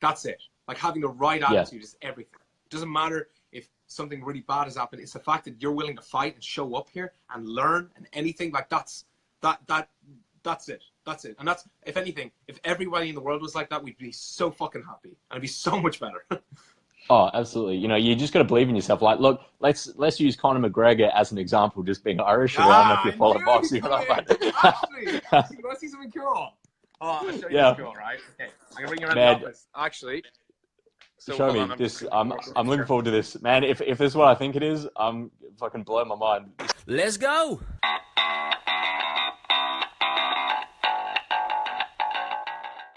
That's it. Like having the right attitude is everything. It doesn't matter if something really bad has happened. It's the fact that you're willing to fight and show up here and learn and anything like that's it. That's it. And that's, if anything, if everybody in the world was like that, we'd be so fucking happy and it'd be so much better. Oh, absolutely. You know, you just got to believe in yourself. Like, look, let's use Conor McGregor as an example, just being Irish. I don't know if you follow boxing or not. Actually, you want to see something cool? Oh, I'll show you this cool, right? Okay, I'm gonna bring you around the office. Actually, so show me this. I'm looking forward to this, man. If this is what I think it is, I'm fucking blowing my mind. Let's go.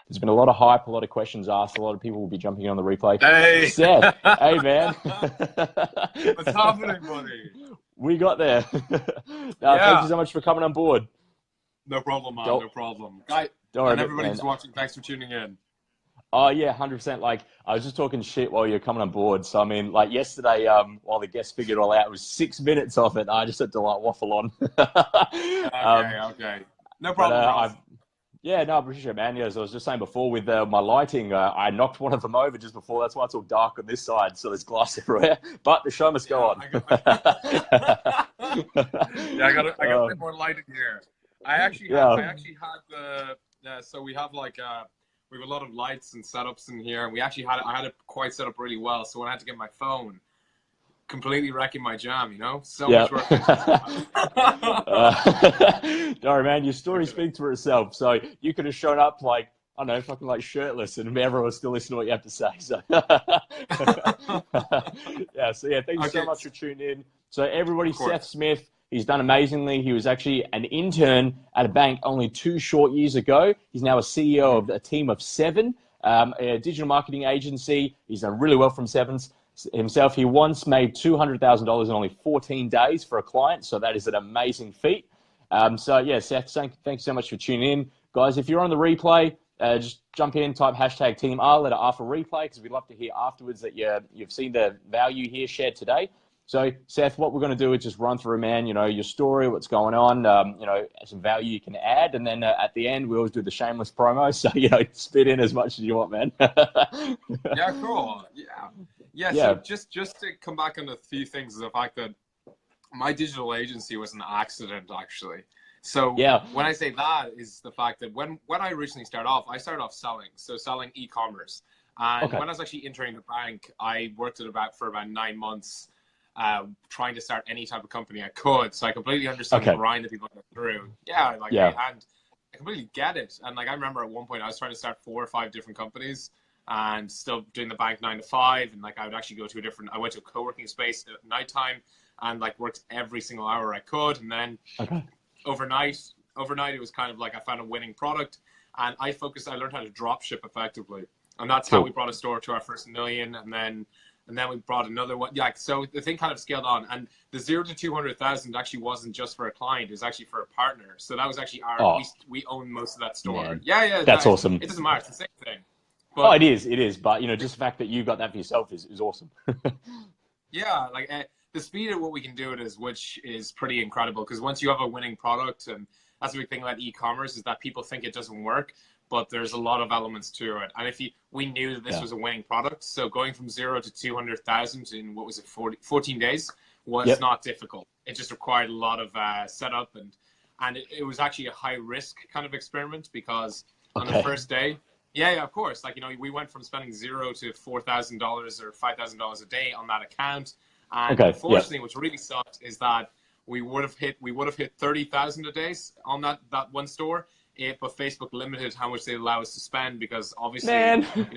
There's been a lot of hype, a lot of questions asked. A lot of people will be jumping on the replay. Hey, Seth. Hey, man. What's happening, buddy? We got there. Thank you so much for coming on board. No problem, man. No problem. Guy, and everybody who's watching, thanks for tuning in. Oh, yeah, 100%. Like, I was just talking shit while you were coming on board. So, I mean, like yesterday, while the guests figured it all out, it was 6 minutes of it. I just had to, like, waffle on. Okay. No problem, yeah, no, I appreciate it, man. Yeah, as I was just saying before with my lighting, I knocked one of them over just before. That's why it's all dark on this side, so there's glass everywhere. But the show must go on. I got a bit more lighting here. I actually had so we have like we have a lot of lights and setups in here, and I had it quite set up really well. So when I had to get my phone, completely wrecking my jam, you know? So much work. Don't worry, man. Your story speaks for itself. So you could have shown up like, I don't know, fucking like shirtless, and everyone was still listening to what you have to say. So, thank you so much for tuning in. So everybody, Seth Smith, he's done amazingly. He was actually an intern at a bank only 2 short years ago. He's now a CEO of a team of 7, a digital marketing agency. He's done really well from sevens himself. He once made $200,000 in only 14 days for a client. So that is an amazing feat. Seth, thank you so much for tuning in. Guys, if you're on the replay, just jump in, type hashtag Team R, letter R for replay, because we'd love to hear afterwards that you've seen the value here shared today. So, Seth, what we're going to do is just run through, man, you know, your story, what's going on, some value you can add. And then at the end, we always do the shameless promo. So, spit in as much as you want, man. Yeah, cool. Yeah. So just to come back on a few things, is the fact that my digital agency was an accident, actually. So when I say that, is the fact that when I originally started off, I started off selling eCommerce. And when I was actually entering the bank, I worked for about 9 months trying to start any type of company I could. So I completely understand the grind that people go through. And I completely get it. And like, I remember at one point I was trying to start 4 or 5 different companies and still doing the bank 9 to 5. And like, I would actually I went to a co-working space at nighttime and like worked every single hour I could. And then overnight, it was kind of like I found a winning product and I learned how to drop ship effectively. And that's how we brought a store to our first million. And then we brought another one. Yeah, so the thing kind of scaled on. And the 0 to 200,000 actually wasn't just for a client. It was actually for a partner. So that was actually we own most of that store. Man. Yeah. That's awesome. It doesn't matter. It's the same thing. But, it is. But, just the fact that you got that for yourself is awesome. Yeah, like the speed at what we can do it is, which is pretty incredible. Because once you have a winning product, and that's the big thing about e-commerce, is that people think it doesn't work. But there's a lot of elements to it. And we knew that this was a winning product. So going from 0 to 200,000 in, 14 days was not difficult. It just required a lot of setup. And it was actually a high risk kind of experiment because on the first day, of course. Like, we went from spending 0 to $4,000 or $5,000 a day on that account. And unfortunately, what's really sucked is that we would have hit 30,000 a day on that one store. But Facebook limited how much they allow us to spend because obviously, and it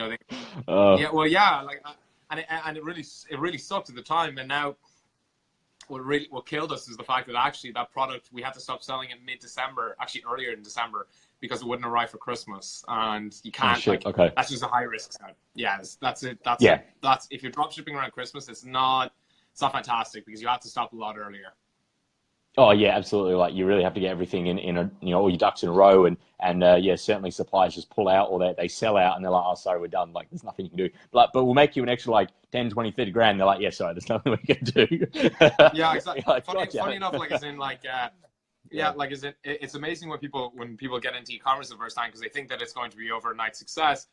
really sucked at the time. And now, what killed us is the fact that actually that product we had to stop selling it mid-December, actually earlier in December, because it wouldn't arrive for Christmas, and you can't. That's just a high risk side. Yeah, that's it. That's if you're drop shipping around Christmas, it's not fantastic because you have to stop a lot earlier. Oh yeah, absolutely. Like you really have to get everything in all your ducks in a row, and certainly suppliers just pull out or they sell out and they're like, oh, sorry, we're done. Like there's nothing you can do. But we'll make you an extra like 10, 20, 30 grand. They're like, yeah, sorry, there's nothing we can do. Yeah, exactly. Funny enough, like as in like, like it's amazing when people get into e-commerce the first time because they think that it's going to be overnight success.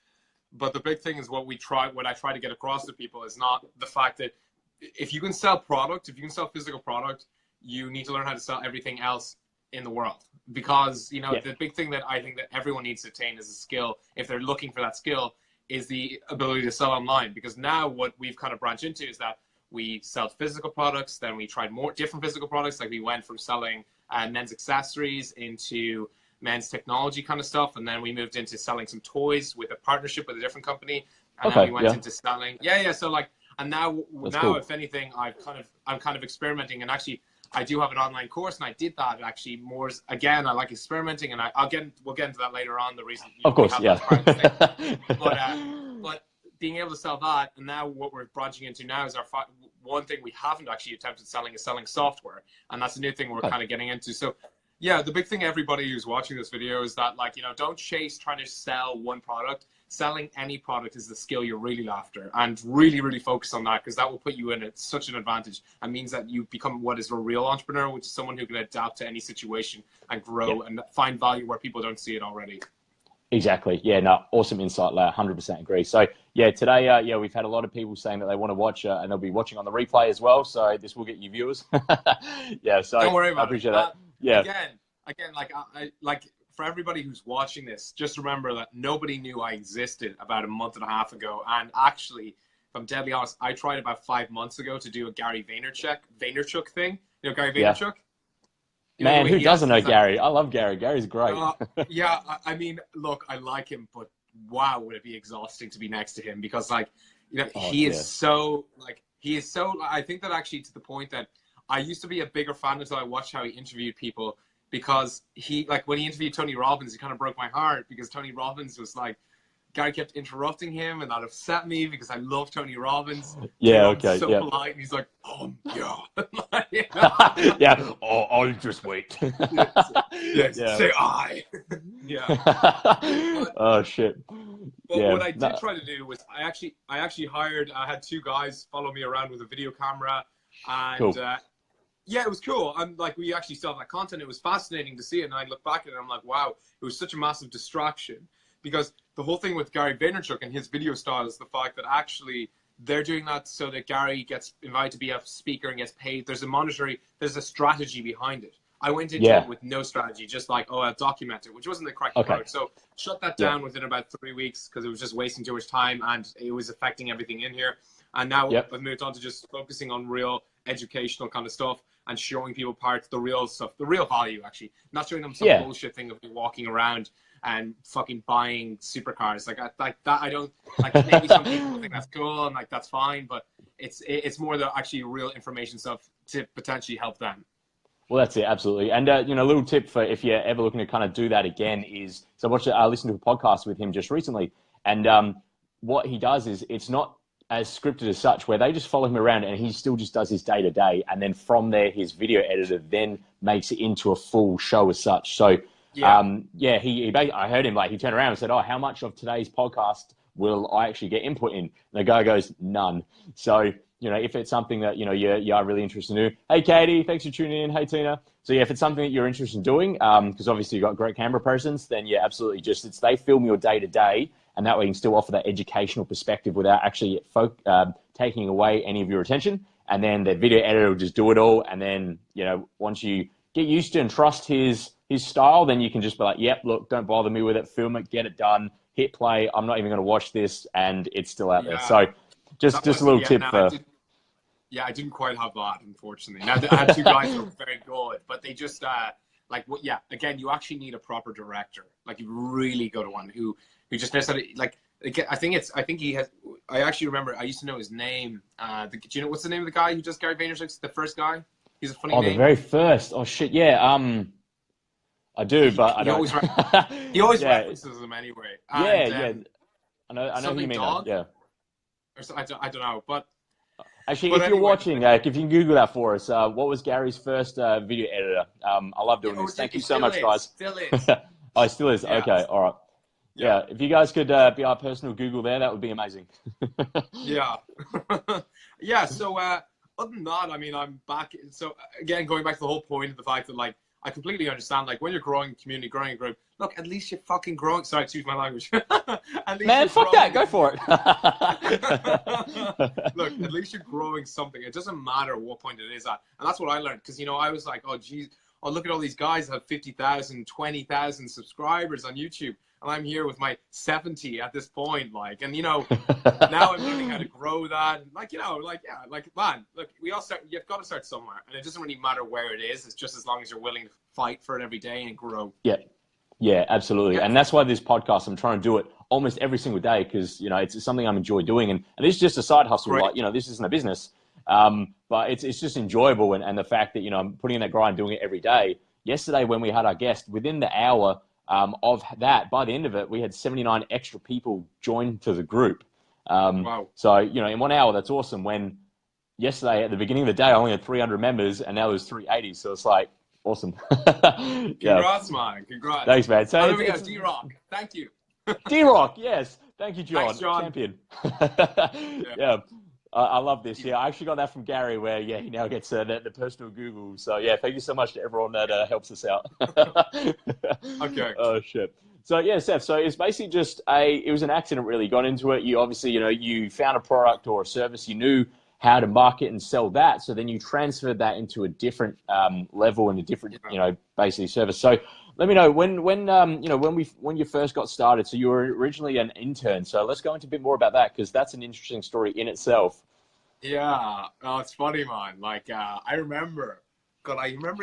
But the big thing is what I try to get across to people is not the fact that if you can sell product, if you can sell physical product, you need to learn how to sell everything else in the world. Because, you know, the big thing that I think that everyone needs to attain as a skill, if they're looking for that skill, is the ability to sell online. Because now what we've kind of branched into is that we sell physical products, then we tried more different physical products. Like we went from selling men's accessories into men's technology kind of stuff. And then we moved into selling some toys with a partnership with a different company. And then we went into selling. So like, and now cool. If anything, I'm kind of experimenting, and actually I do have an online course, and I did that actually more, again, I like experimenting, and we'll get into that later on, the reason. Of course, yeah. But being able to sell that, and now what we're branching into now is one thing we haven't actually attempted selling is selling software, and that's a new thing we're kind of getting into. So yeah, the big thing, everybody who's watching this video, is that, like, you know, don't chase trying to sell one product. Selling any product is the skill you're really after, and really, really focus on that, because that will put you in such an advantage, and means that you become what is a real entrepreneur, which is someone who can adapt to any situation and grow and find value where people don't see it already. Exactly. Yeah, no, awesome insight, Lau. 100% agree. So yeah, today, we've had a lot of people saying that they want to watch, and they'll be watching on the replay as well. So this will get you viewers. Yeah. So don't worry about I appreciate that. Yeah. Again, like for everybody who's watching this, just remember that nobody knew I existed about a month and a half ago. And actually, if I'm deadly honest, I tried about 5 months ago to do a Gary Vaynerchuk thing. You know Gary Vaynerchuk? Yeah. Man, who doesn't know Gary? I love Gary. Gary's great. Yeah, I mean, look, I like him, but wow, would it be exhausting to be next to him, because, like, you know, he is so, I think that actually, to the point that I used to be a bigger fan until I watched how he interviewed people, because he, like, when he interviewed Tony Robbins, it kind of broke my heart, because Tony Robbins was like, Gary kept interrupting him, and that upset me because I love Tony Robbins. Yeah, okay. So polite, and he's like, yeah. Yeah, I'll just wait. Say I. Oh, shit. But what I did try to do was I actually hired, I had 2 guys follow me around with a video camera, and cool. It was cool. I'm like, we actually saw that content. It was fascinating to see it, and I look back at it, and I'm like, wow, it was such a massive distraction. Because the whole thing with Gary Vaynerchuk and his video style is the fact that actually they're doing that so that Gary gets invited to be a speaker and gets paid. There's a strategy behind it. I went into it with no strategy, just like, I'll document it, which wasn't the correct approach. So shut that down within about 3 weeks, because it was just wasting too much time, and it was affecting everything in here. And now I've moved on to just focusing on real educational kind of stuff and showing people parts, the real stuff, the real value, actually. Not showing them some bullshit thing of walking around and fucking buying supercars like that. I don't like. Maybe some people think that's cool and like that's fine, but it's more the actually real information stuff to potentially help them. Well, that's it, absolutely. And a little tip for if you're ever looking to kind of do that again is, so I listened to a podcast with him just recently, and what he does is it's not as scripted as such, where they just follow him around and he still just does his day-to-day, and then from there his video editor then makes it into a full show as such. So I heard him, like, he turned around and said, how much of today's podcast will I actually get input in? And the guy goes, none. So, if it's something that, you are really interested in doing. Hey, Katie, thanks for tuning in. Hey, Tina. So, if it's something that you're interested in doing, because obviously you've got great camera presence, then absolutely they film your day-to-day, and that way you can still offer that educational perspective without actually taking away any of your attention. And then the video editor will just do it all. And then, once you get used to and trust his style, then you can just be like, look, don't bother me with it, film it, get it done, hit play. I'm not even going to watch this, and it's still out there. So just a little tip for... I didn't quite have that, unfortunately. Now, I had 2 guys who were very good, but they just, again, you actually need a proper director. Like, you really go to one who just knows how to, like, I actually remember, I used to know his name. Do you know, what's the name of the guy who just Gary Vaynerchuk's the first guy? He's a funny name. The very first. Oh, shit, yeah. I do, but I don't. He always references them anyway. And, I know who you mean. Yeah. Or I don't know, but actually, if you're watching, if you can Google that for us, what was Gary's first video editor? I love doing this. Thank you so much, guys. Still is. It still is. Yeah. Okay, all right. Yeah, if you guys could be our personal Google there, that would be amazing. So other than that, I mean, I'm back. So again, going back to the whole point of the fact that, like, I completely understand. Like when you're growing a community, growing a group, look, at least you're fucking growing. Sorry, excuse my language. At least Man, fuck that. Go for it. Look, at least you're growing something. It doesn't matter what point it is at. And that's what I learned. Because, you know, I was like, oh, geez, oh, look at all these guys that have 50,000, 20,000 subscribers on YouTube. And I'm here with my 70 at this point, like, and, you know, now I'm learning how to grow that. And like, you know, like, yeah, like, man, look, you've got to start somewhere. And it doesn't really matter where it is. It's just as long as you're willing to fight for it every day and grow. Yeah. Yeah, absolutely. Yeah. And that's why this podcast, I'm trying to do it almost every single day because, you know, it's something I enjoy doing. And it's just a side hustle. Like, you know, this isn't a business. But it's just enjoyable. And the fact that, you know, I'm putting in that grind, doing it every day. Yesterday, when we had our guest, within the hour of that, by the end of it, we had 79 extra people join to the group. Wow. So, you know, in 1 hour, that's awesome. When yesterday, at the beginning of the day, I only had 300 members and now there's 380. So it's like, awesome. Congrats, man. Congrats. Thanks, man. So there we go. D-Rock. Thank you. D-Rock, yes. Thank you, John. Thanks, John. Champion. Yeah. I love this. Yeah, I actually got that from Gary where, yeah, he now gets the personal Google. So, yeah, thank you so much to everyone that helps us out. Okay. Oh, shit. So, yeah, Seth, so it's basically just it was an accident, really. You got into it. You obviously, you know, you found a product or a service. You knew how to market and sell that. So then you transferred that into a different level and a different, you know, basically service. So let me know when you know, when you first got started. So you were originally an intern. So let's go into a bit more about that because that's an interesting story in itself. Yeah, oh, it's funny, man. Like I remember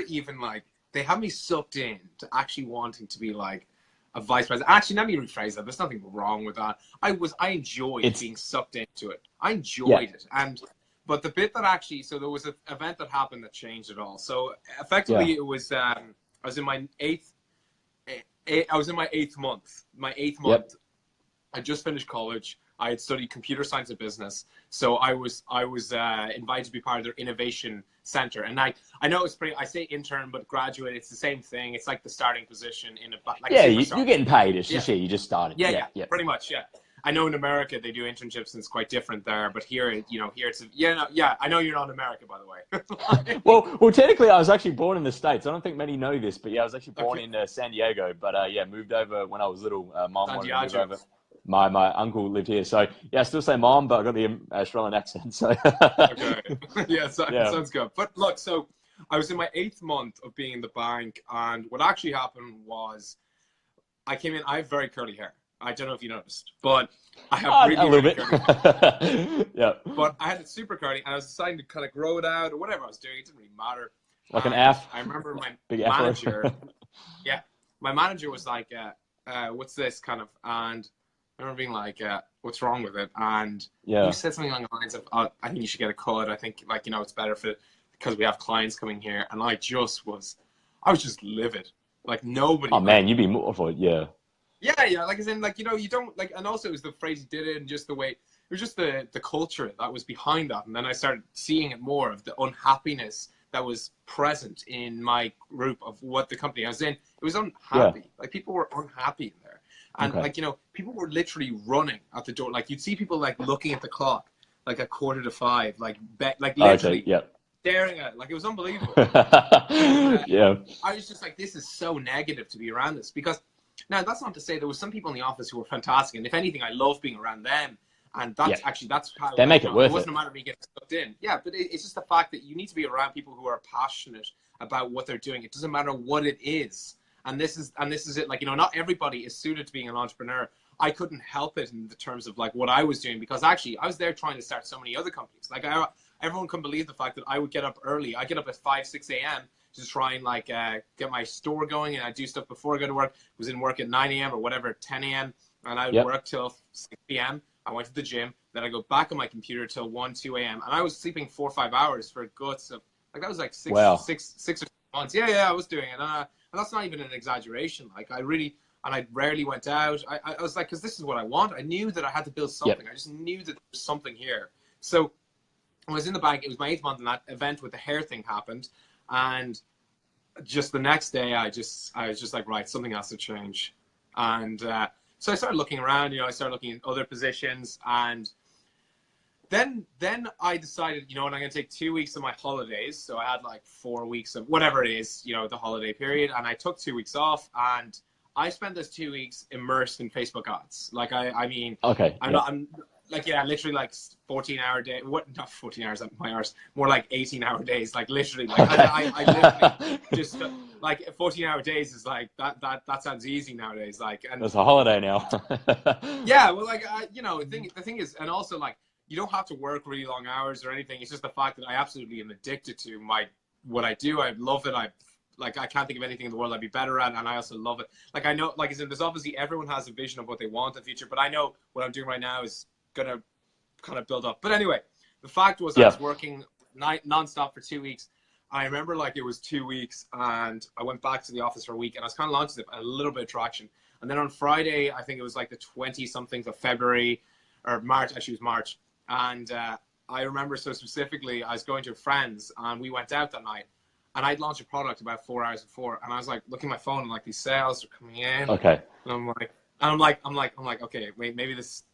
even like they had me sucked in to actually wanting to be like a vice president. Actually, let me rephrase that. There's nothing wrong with that. I enjoyed being sucked into it. I enjoyed it, but the bit that actually, so there was an event that happened that changed it all. So effectively, it was I was in my eighth month. My eighth month. I just finished college. I had studied computer science and business, so I was invited to be part of their innovation center. And I know it's pretty. I say intern, but graduate. It's the same thing. It's like the starting position in a like. Yeah, you're getting paid. It's just you just started. Yeah, pretty much. Yeah. I know in America they do internships and it's quite different there, but here, you know, here it's I know you're not in America, by the way. well, technically I was actually born in the States. I don't think many know this, but yeah, I was actually born in San Diego, but moved over when I was little. Mom wanted to move over. My uncle lived here, so yeah, I still say mom, but I got the Australian accent. So okay, sounds good. But look, so I was in my 8th month of being in the bank, and what actually happened was I came in. I have very curly hair. I don't know if you noticed, but I have really, a little bit. Curly hair. But I had it super curly, and I was deciding to kind of grow it out or whatever I was doing. It didn't really matter. Like an F. I remember my big manager. My manager was like, "What's this kind of?" And I remember being like, "What's wrong with it?" And you said something along the lines of, "I think you should get a cut. I think like you know it's better for because we have clients coming here." And I was just livid. Like nobody. Oh man, you'd be mortified. Yeah. Yeah, like as in, like, you know, you don't, like, and also it was the phrase he did it and just the way, it was just the culture that was behind that. And then I started seeing it more of the unhappiness that was present in my group of what the company I was in. It was unhappy. Like, people were unhappy in there. And, like, you know, people were literally running at the door. Like, you'd see people, like, looking at the clock, like, 4:45, like literally staring at it. Like, it was unbelievable. I was just like, this is so negative to be around this because... Now, that's not to say there was some people in the office who were fantastic, and if anything, I love being around them, and that's that's how they make it worth it. It wasn't a matter of me getting sucked in. Yeah, but it's just the fact that you need to be around people who are passionate about what they're doing. It doesn't matter what it is, and this is it. Like, you know, not everybody is suited to being an entrepreneur. I couldn't help it in the terms of like what I was doing because actually I was there trying to start so many other companies. Like everyone can believe the fact that I would get up early. I get up at 5, 6 a.m. to try and like get my store going, and I do stuff before I go to work. I was in work at 9 a.m. or whatever, 10 a.m. and I would work till 6 p.m. I went to the gym, then I go back on my computer till 1, 2 a.m. and I was sleeping 4 or 5 hours for guts of like that was like six or 7 months. Yeah, I was doing it, and that's not even an exaggeration. Like I rarely went out. I was like, because this is what I want. I knew that I had to build something. I just knew that there was something here. So I was in the bank. It was my 8th month, and that event with the hair thing happened. And just the next day, I was just like, right, something has to change. And so I started looking around, you know, I started looking at other positions, and then I decided, you know what, I'm going to take 2 weeks of my holidays. So I had like 4 weeks of whatever it is, you know, the holiday period. And I took 2 weeks off, and I spent those 2 weeks immersed in Facebook ads. Like, I mean, okay, I'm like, yeah, literally like 14-hour day. What? Not 14 hours, my hours. More like 18-hour days. Like literally, like I literally just like 14-hour days is like that sounds easy nowadays. Like, and it's a holiday now. yeah, well, like you know, the thing is, and also like you don't have to work really long hours or anything. It's just the fact that I absolutely am addicted to what I do. I love it. I can't think of anything in the world I'd be better at, and I also love it. Like I know, like I said, there's obviously everyone has a vision of what they want in the future, but I know what I'm doing right now is gonna kind of build up. But anyway, the fact was I was working nonstop for 2 weeks. I remember like it was 2 weeks, and I went back to the office for a week, and I was kind of launching a little bit of traction. And then on Friday, I think it was like the 20-something of February or March. Actually, it was March. And I remember so specifically, I was going to a friend's, and we went out that night. And I'd launched a product about 4 hours before, and I was like looking at my phone, and like these sales are coming in. Okay. And I'm like, okay, wait, maybe this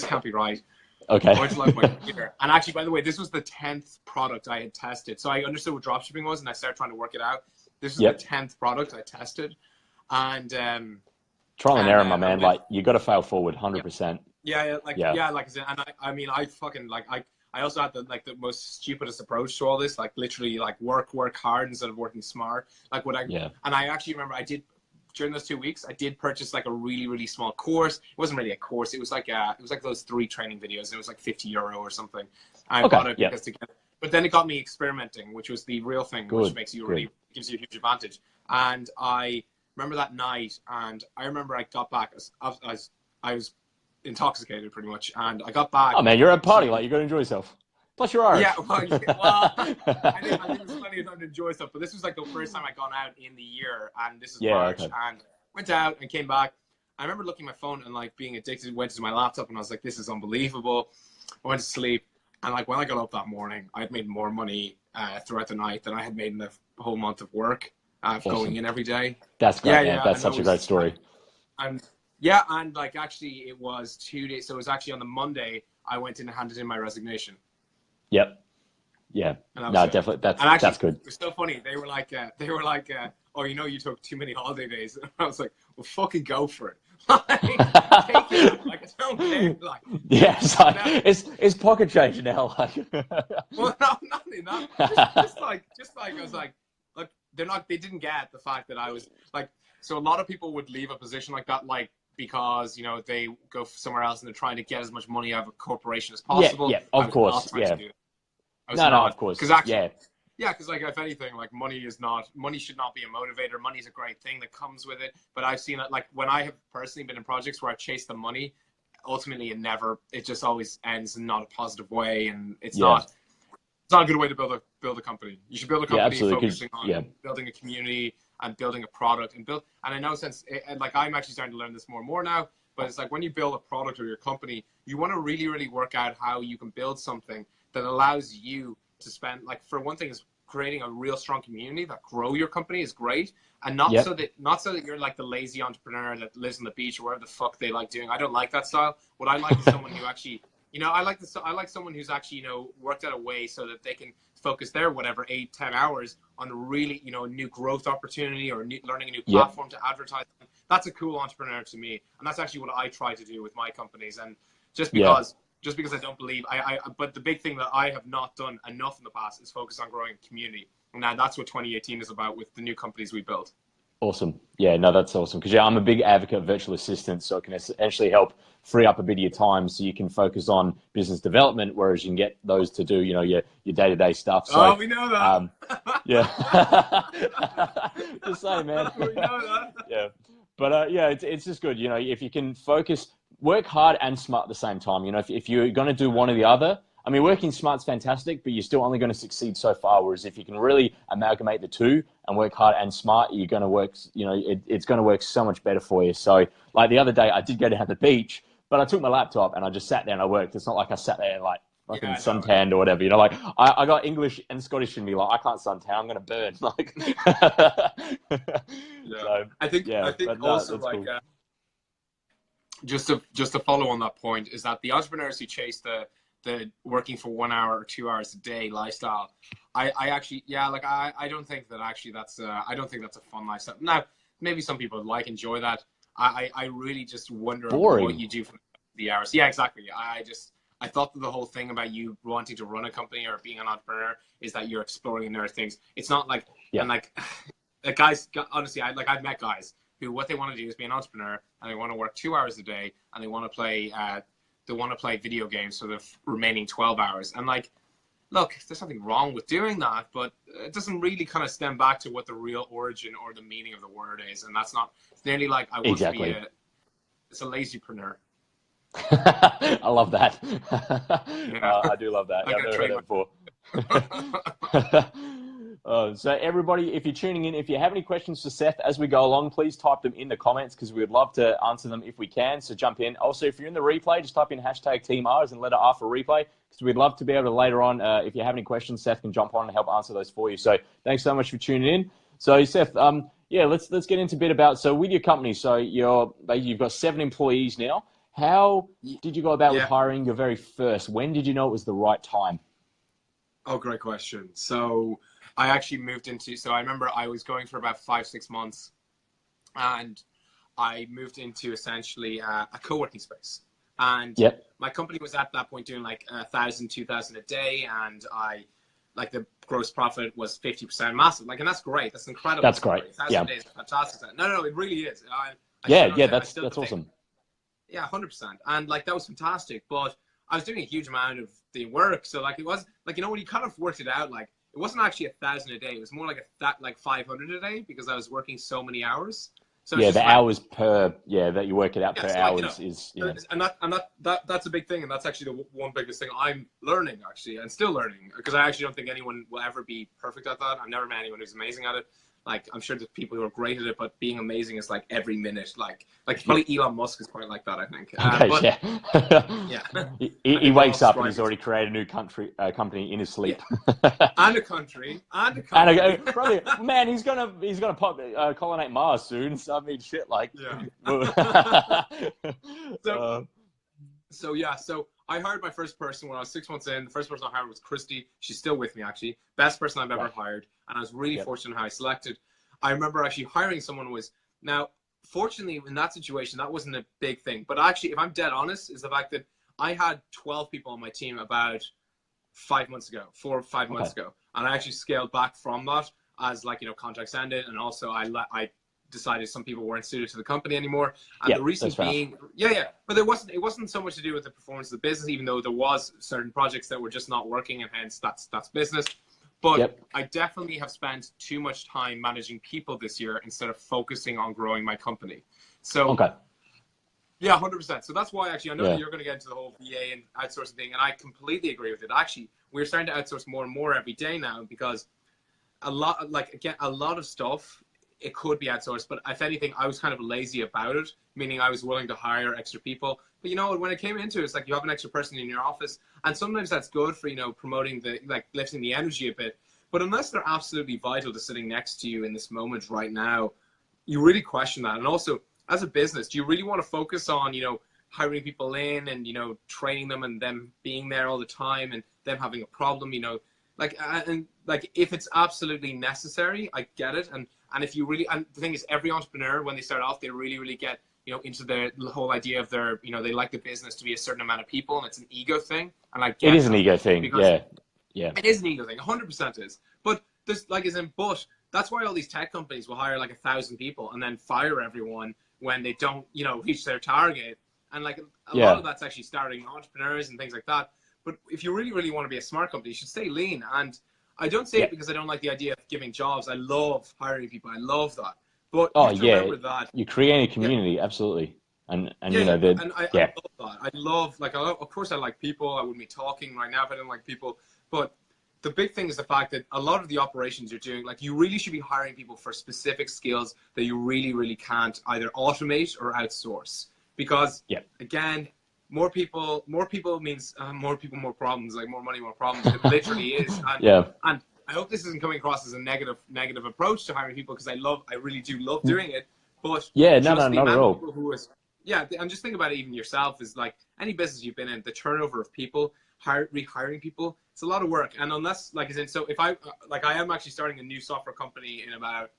can't be right. Okay. I went to like my computer, and actually, by the way, this was the 10th product I had tested. So I understood what dropshipping was, and I started trying to work it out. This is the 10th product I tested, and trial and error, my man. Like you got to fail forward, 100%. Yeah, like I said, and I mean, I fucking like I also had the most stupidest approach to all this, like literally like work hard instead of working smart. Like and I actually remember I did during those 2 weeks, I did purchase like a really, really small course. It wasn't really a course. It was like those 3 training videos. It was like €50 or something. I bought it because but then it got me experimenting, which was the real thing, which makes you gives you a huge advantage. And I remember that night, and I remember I got back. I was intoxicated pretty much, and I got back. Oh man, you're at a party, like you got to enjoy yourself. Plus you're Irish. Yeah, well, I think there's plenty of time to enjoy stuff, but this was like the first time I'd gone out in the year, and this is March, and went out and came back. I remember looking at my phone and like being addicted, went to my laptop, and I was like, this is unbelievable. I went to sleep, and like when I got up that morning, I'd made more money throughout the night than I had made in the whole month of work going in every day. That's great, man. That's such a great story. And like actually it was 2 days, so it was actually on the Monday I went in and handed in my resignation. Yep. Yeah. No, definitely. That's good. It was so funny. They were like, oh, you know, you took too many holiday days. And I was like, well, fucking go for it. Like, take it. Like, I don't care. Like, yeah, it's pocket change now. Like, well, no, not only that. Just like I was like, look, they didn't get the fact that I was like, so a lot of people would leave a position like that, like, because, you know, they go somewhere else and they're trying to get as much money out of a corporation as possible. Yeah, of course. Yeah. No, of course. Because actually, because like if anything, like money should not be a motivator. Money is a great thing that comes with it. But I've seen it like when I have personally been in projects where I've chased the money, ultimately it just always ends in not a positive way, and it's not a good way to build a company. You should build a company focusing on building a community and building a product and I know like I'm actually starting to learn this more and more now, but it's like when you build a product or your company, you want to really, really work out how you can build something that allows you to spend, like, for one thing is creating a real strong community that grow your company is great, and not so that you're like the lazy entrepreneur that lives on the beach or wherever the fuck they like doing. I don't like that style. What I like is someone who actually, you know, I like someone who's actually, you know, worked out a way so that they can focus their 8-10 hours on a really, you know, new growth opportunity or learning a new platform to advertise. That's a cool entrepreneur to me, and that's actually what I try to do with my companies. And just because I don't believe but the big thing that I have not done enough in the past is focus on growing a community, and that's what 2018 is about with the new companies we built. Awesome. Yeah, no, that's awesome. Because I'm a big advocate of virtual assistants, so it can essentially help free up a bit of your time so you can focus on business development, whereas you can get those to do, you know, your day-to-day stuff. So, we know that. Yeah. Just saying, man. We know that. Yeah. But it's just good, you know, if you can work hard and smart at the same time. You know, if you're going to do one or the other, I mean, working smart's fantastic, but you're still only going to succeed so far. Whereas if you can really amalgamate the two and work hard and smart, you're going to work, you know, it's going to work so much better for you. So like the other day, I did go down to the beach, but I took my laptop and I just sat there and I worked. It's not like I sat there and like fucking suntanned or whatever, you know, like I got English and Scottish in me. Like, I can't suntan, I'm going to burn. Like, so, I think also like, cool. Just to follow on that point is that the entrepreneurs who chase the the working for 1 hour or 2 hours a day lifestyle. I actually, yeah, like I don't think that actually that's I don't think that's a fun lifestyle. Now, maybe some people enjoy that. I really just wonder what you do for the hours. Yeah, exactly. I thought that the whole thing about you wanting to run a company or being an entrepreneur is that you're exploring new things. It's not like, and like guys, honestly, I've met guys who what they want to do is be an entrepreneur and they want to work 2 hours a day and they want to play video games for the remaining 12 hours. And like, look, there's nothing wrong with doing that, but it doesn't really kind of stem back to what the real origin or the meaning of the word is. And that's not, it's nearly like I want to be it's a lazypreneur. I love that. I do love that. I've never heard that before. So everybody, if you're tuning in, if you have any questions for Seth as we go along, please type them in the comments because we would love to answer them if we can. So jump in. Also, if you're in the replay, just type in #TeamRs and letter R for replay because we'd love to be able to later on, if you have any questions, Seth can jump on and help answer those for you. So thanks so much for tuning in. So Seth, let's get into a bit about, so with your company, so you've got 7 employees now. How did you go about with hiring your very first? When did you know it was the right time? Oh, great question. So I actually I remember I was going for about 5-6 months and I moved into essentially a co-working space. And my company was at that point doing like 1,000, 2,000 a day. And the gross profit was 50%, massive. Like, and that's great. That's incredible. That's great. 1,000 days is fantastic. No, it really is. That's awesome. Yeah, 100%. And like, that was fantastic. But I was doing a huge amount of the work. So like, it was like, when you kind of worked it out, like, it wasn't actually 1,000 a day. It was more like 500 a day because I was working so many hours. So the hours per, that you work it out per hour is. And that's a big thing. And that's actually the one biggest thing I'm learning actually, and still learning, because I actually don't think anyone will ever be perfect at that. I've never met anyone who's amazing at it. Like, I'm sure there's people who are great at it, but being amazing is like every minute. Like probably Elon Musk is quite like that, I think. He wakes up and he's already created a new company in his sleep. And a country. Probably, man, he's gonna colonize Mars soon. So I mean, shit, like. So I hired my first person when I was 6 months in. The first person I hired was Christy. She's still with me, actually. Best person I've ever hired. And I was really fortunate how I selected. I remember actually hiring someone now, fortunately, in that situation, that wasn't a big thing. But actually, if I'm dead honest, is the fact that I had 12 people on my team about 4 or 5 months ago. And I actually scaled back from that as contracts ended. And also I decided some people weren't suited to the company anymore. And the reason being, but it wasn't so much to do with the performance of the business, even though there was certain projects that were just not working, and hence that's business. But I definitely have spent too much time managing people this year instead of focusing on growing my company. So 100%. So that's why actually I know that you're going to get into the whole VA and outsourcing thing, and I completely agree with it. Actually, we're starting to outsource more and more every day now, because a lot of stuff, it could be outsourced, but if anything, I was kind of lazy about it, meaning I was willing to hire extra people. But when it came into it, it's like you have an extra person in your office, and sometimes that's good for, promoting lifting the energy a bit. But unless they're absolutely vital to sitting next to you in this moment right now, you really question that. And also, as a business, do you really want to focus on, hiring people in and, training them and them being there all the time and them having a problem, if it's absolutely necessary, I get it. And if you really, and the thing is, every entrepreneur, when they start off, they really, really get, into the whole idea of their, they like the business to be a certain amount of people, and it's an ego thing. And I get it is an ego thing. Yeah. It is an ego thing. 100% is. But this, but that's why all these tech companies will hire 1,000 people and then fire everyone when they don't, reach their target. And a lot of that's actually starting entrepreneurs and things like that. But if you really, really want to be a smart company, you should stay lean. And I don't say it because I don't like the idea of giving jobs. I love hiring people. I love that. But remember that you create a community, absolutely. And I love that. I love, of course I like people. I wouldn't be talking right now if I didn't like people. But the big thing is the fact that a lot of the operations you're doing, you really should be hiring people for specific skills that you really, really can't either automate or outsource. Because again, more people means more people, more problems, more money, more problems. It literally is. And I hope this isn't coming across as a negative approach to hiring people, because I really do love doing it. But not at all. yeah, I'm just thinking about it even yourself is like any business you've been in, the turnover of people, rehiring people, it's a lot of work. And unless, like, so if I am actually starting a new software company in about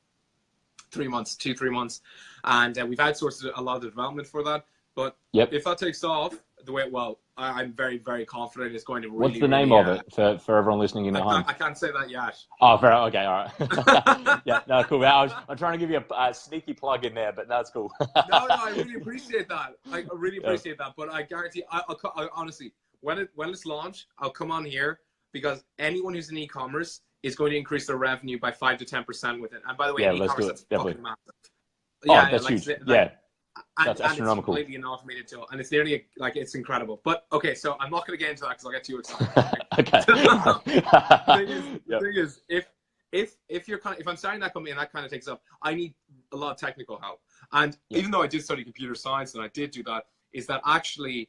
3 months, 2-3 months. And we've outsourced a lot of the development for that. But if that takes off the way, well, I'm very, very confident it's going to really. What's the name of it for everyone listening in at home? I can't say that yet. Oh, fair. Okay, all right. Yeah, no, cool. I'm trying to give you a sneaky plug in there, but that's cool. No, I really appreciate that. I really appreciate that. But I guarantee, I'll honestly, when it's launched, I'll come on here because anyone who's in e-commerce is going to increase their revenue by 5 to 10% with it. And by the way, in e-commerce, that's fucking massive. Yeah, that's huge. That's astronomical. And it's completely an automated tool, and it's nearly it's incredible. But okay, so I'm not going to get into that because I'll get too excited. Okay. The thing is, if I'm starting that company and that kind of takes up, I need a lot of technical help. And even though I did study computer science and I did do that, is that actually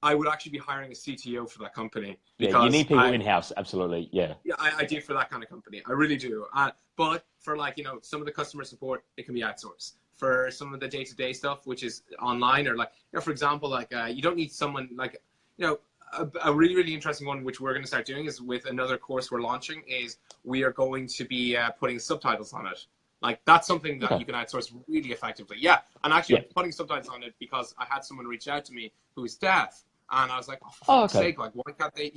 I would actually be hiring a CTO for that company. Because you need people in-house, absolutely, yeah. Yeah, I do for that kind of company. I really do. But for some of the customer support, it can be outsourced. For some of the day-to-day stuff, which is online, or for example, you don't need someone a really, really interesting one, which we're going to start doing is with another course we're launching, is we are going to be putting subtitles on it. That's something that you can outsource really effectively. Yeah, and actually putting subtitles on it because I had someone reach out to me who is deaf, and I was like, oh, for fuck's sake, why can't they?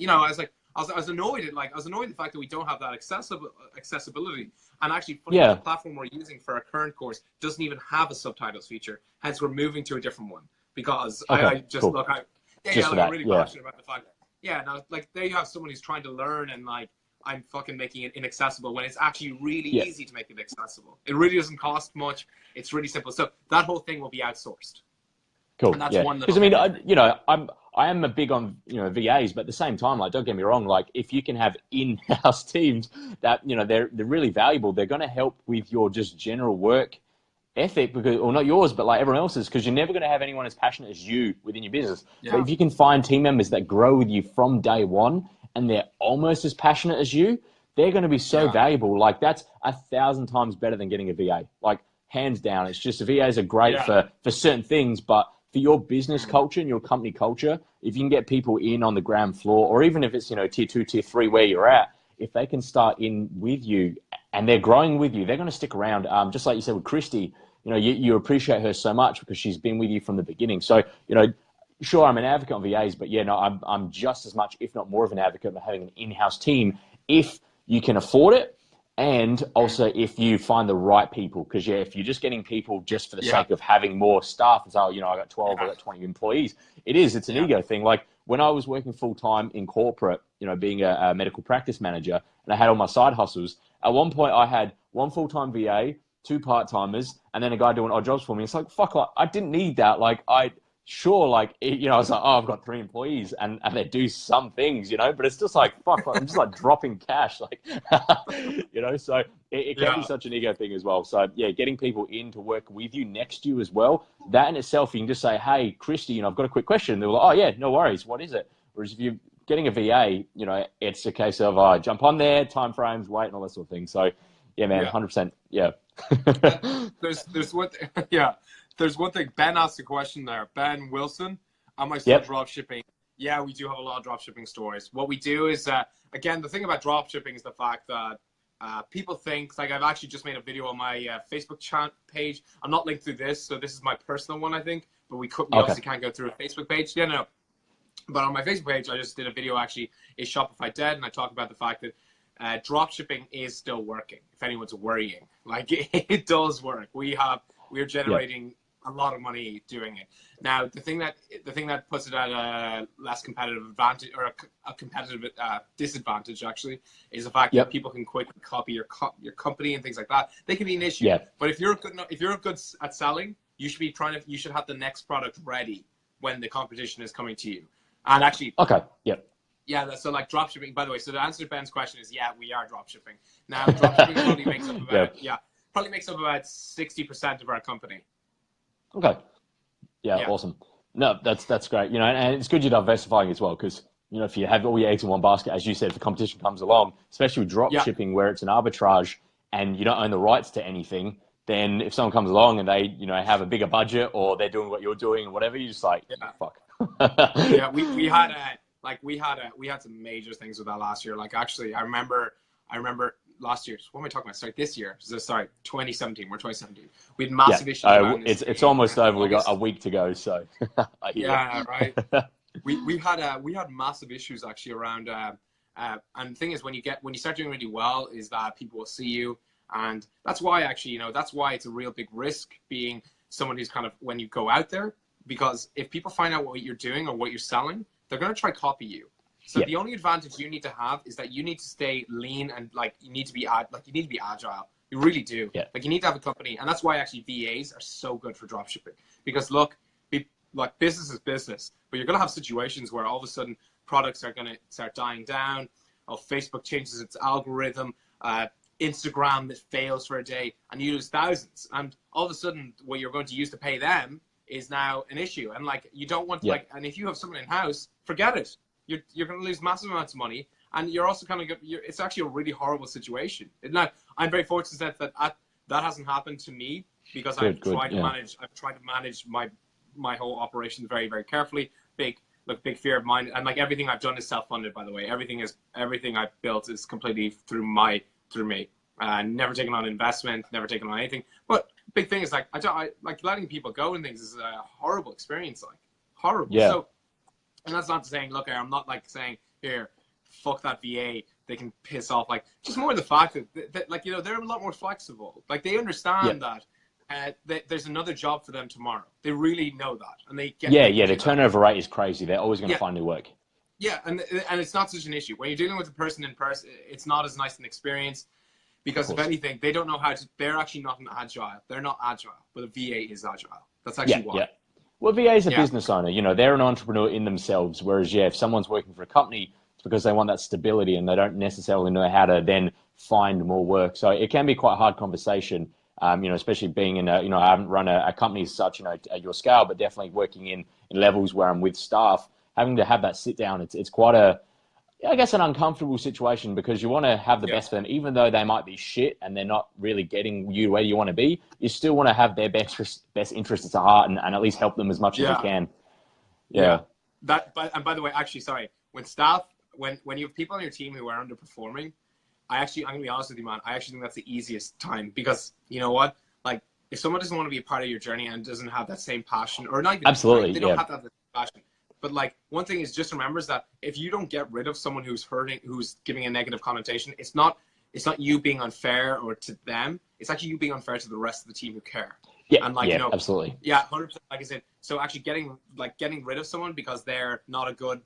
I was annoyed at the fact that we don't have that accessibility. And actually, the platform we're using for our current course doesn't even have a subtitles feature. Hence, we're moving to a different one because I'm really passionate about the fact that there you have someone who's trying to learn and I'm fucking making it inaccessible when it's actually really easy to make it accessible. It really doesn't cost much. It's really simple. So that whole thing will be outsourced. Cool. And that's one because I am a big on VAs, but at the same time, don't get me wrong, if you can have in-house teams that they're really valuable, they're going to help with your just general work ethic, or not yours, but everyone else's, because you're never going to have anyone as passionate as you within your business. Yeah. But if you can find team members that grow with you from day one and they're almost as passionate as you, they're going to be so valuable. That's 1,000 times better than getting a VA. Hands down. It's just VAs are great for certain things, but for your business culture and your company culture, if you can get people in on the ground floor, or even if it's, tier 2, tier 3 where you're at, if they can start in with you and they're growing with you, they're going to stick around. Just like you said with Christy, you appreciate her so much because she's been with you from the beginning. So, sure, I'm an advocate on VAs, but I'm just as much, if not more of an advocate of having an in-house team if you can afford it. And also if you find the right people, because if you're just getting people just for the sake of having more staff, and so, I got 12, I got 20 employees, it's an ego thing. When I was working full-time in corporate, being a medical practice manager, and I had all my side hustles, at one point I had one full-time VA, 2 part-timers, and then a guy doing odd jobs for me. It's I didn't need that. I was I've got 3 employees and they do some things, but it's just I'm just dropping cash, so it can be such an ego thing as well. So getting people in to work with you, next to you as well, that in itself, you can just say, hey, Christy, I've got a quick question. They're like, oh yeah, no worries. What is it? Whereas if you're getting a VA, it's a case of jump on there, time frames, wait, and all that sort of thing. So yeah, man, 100%. Yeah. There's one thing. There's one thing. Ben asked a question there. Ben Wilson, am I still drop shipping? Yeah, we do have a lot of drop shipping stories. What we do is, again, the thing about drop shipping is the fact that people think, I've actually just made a video on my Facebook page. I'm not linked through this, so this is my personal one, I think. But we obviously can't go through a Facebook page. Yeah, no. But on my Facebook page, I just did a video, actually, Is Shopify Dead? And I talk about the fact that drop shipping is still working, if anyone's worrying. It does work. We're generating a lot of money doing it. Now, the thing that puts it at a less competitive advantage, or a competitive disadvantage, actually, is the fact that people can quickly copy your company and things like that. They can be an issue. But if you're good at selling, you should have the next product ready when the competition is coming to you. And actually, so drop shipping. By the way, so the answer to Ben's question is we are drop shipping. Now, drop shipping probably makes up about 60% of our company. Okay. Yeah, awesome. No, that's great. And it's good you're diversifying as well, because if you have all your eggs in one basket, as you said, if the competition comes along, especially with drop shipping where it's an arbitrage and you don't own the rights to anything, then if someone comes along and they, have a bigger budget or they're doing what you're doing or whatever, you're just like, fuck. Yeah, we had some major things with that last year. Like, actually, I remember last year. What am I talking about? Sorry, this year. Sorry, 2017. We're 2017. We had massive issues around this. It's almost over. We got a week to go. So yeah, right. we had massive issues actually around. And the thing is, when you start doing really well, is that people will see you, and that's why actually, that's why it's a real big risk being someone who's kind of, when you go out there, because if people find out what you're doing or what you're selling, they're going to try copy you. So the only advantage you need to have is that you need to stay lean and you need to be agile. You really do. Yeah. Like, you need to have a company, and that's why actually VAs are so good for dropshipping. Because look, business is business, but you're going to have situations where all of a sudden products are going to start dying down. Or Facebook changes its algorithm. Instagram, it fails for a day, and you lose thousands. And all of a sudden, what you're going to use to pay them is now an issue. And you don't want and if you have someone in house, forget it. You're going to lose massive amounts of money, and you're also kind of, it's actually a really horrible situation. Now, I'm very fortunate that that hasn't happened to me, because I've tried to manage my whole operation very, very carefully. Big fear of mine, and everything I've done is self-funded, by the way. Everything I've built is completely through me. Never taken on investment, never taken on anything. But big thing is I letting people go and things is a horrible experience, horrible. Yeah. So, and that's not saying, look, I'm not saying, here, fuck that VA, they can piss off. Just more the fact that they're a lot more flexible. They understand that there's another job for them tomorrow. They really know that, and they get. The turnover rate is crazy. They're always going to find new work. Yeah, and it's not such an issue when you're dealing with a person in person. It's not as nice an experience, because if anything, they don't know how to. They're actually not an agile. They're not agile, but a VA is agile. That's actually why. Yeah. Well, VA is a business owner. They're an entrepreneur in themselves. Whereas, if someone's working for a company, it's because they want that stability and they don't necessarily know how to then find more work. So it can be quite a hard conversation, especially being in I haven't run a company as such, at your scale, but definitely working in levels where I'm with staff, having to have that sit down. It's quite an uncomfortable situation, because you want to have the best for them, even though they might be shit and they're not really getting you where you want to be. You still want to have their best interests at heart and at least help them as much as you can. Yeah. And by the way, actually, sorry, when you have people on your team who are underperforming, I'm going to be honest with you, man, I actually think that's the easiest time, because you know what? If someone doesn't want to be a part of your journey and doesn't have that same passion, or not even, absolutely, they don't have that passion. But one thing is, just remember is that if you don't get rid of someone who's hurting, who's giving a negative connotation, it's not you being unfair or to them. It's actually you being unfair to the rest of the team who care. Yeah, absolutely. Yeah, 100%. Like I said, so actually getting rid of someone because they're not a good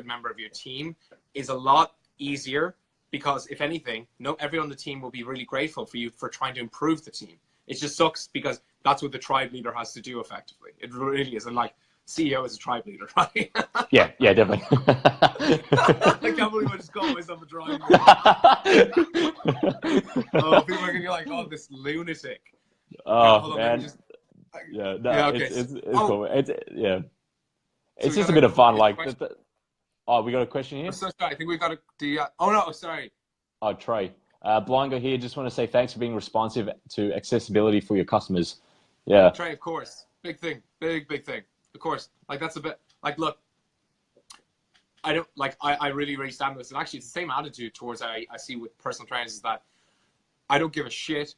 member of your team is a lot easier, because if anything, everyone on the team will be really grateful for you for trying to improve the team. It just sucks, because that's what the tribe leader has to do effectively. It really is. And CEO is a tribe leader, right? Yeah, definitely. I can't believe I just called myself a tribe leader. People are going to be like, oh, this lunatic. Oh, man. Okay. It's cool. It's just a bit of fun. We got a question here? So sorry, I think we've got oh, no, sorry. Oh, Trey. Blanco here. Just want to say thanks for being responsive to accessibility for your customers. Yeah. Trey, of course. Big thing. Big thing. Of course. That's a bit, look, I don't, I really, really stand with this. And actually, it's the same attitude towards I see with personal trainers, is that I don't give a shit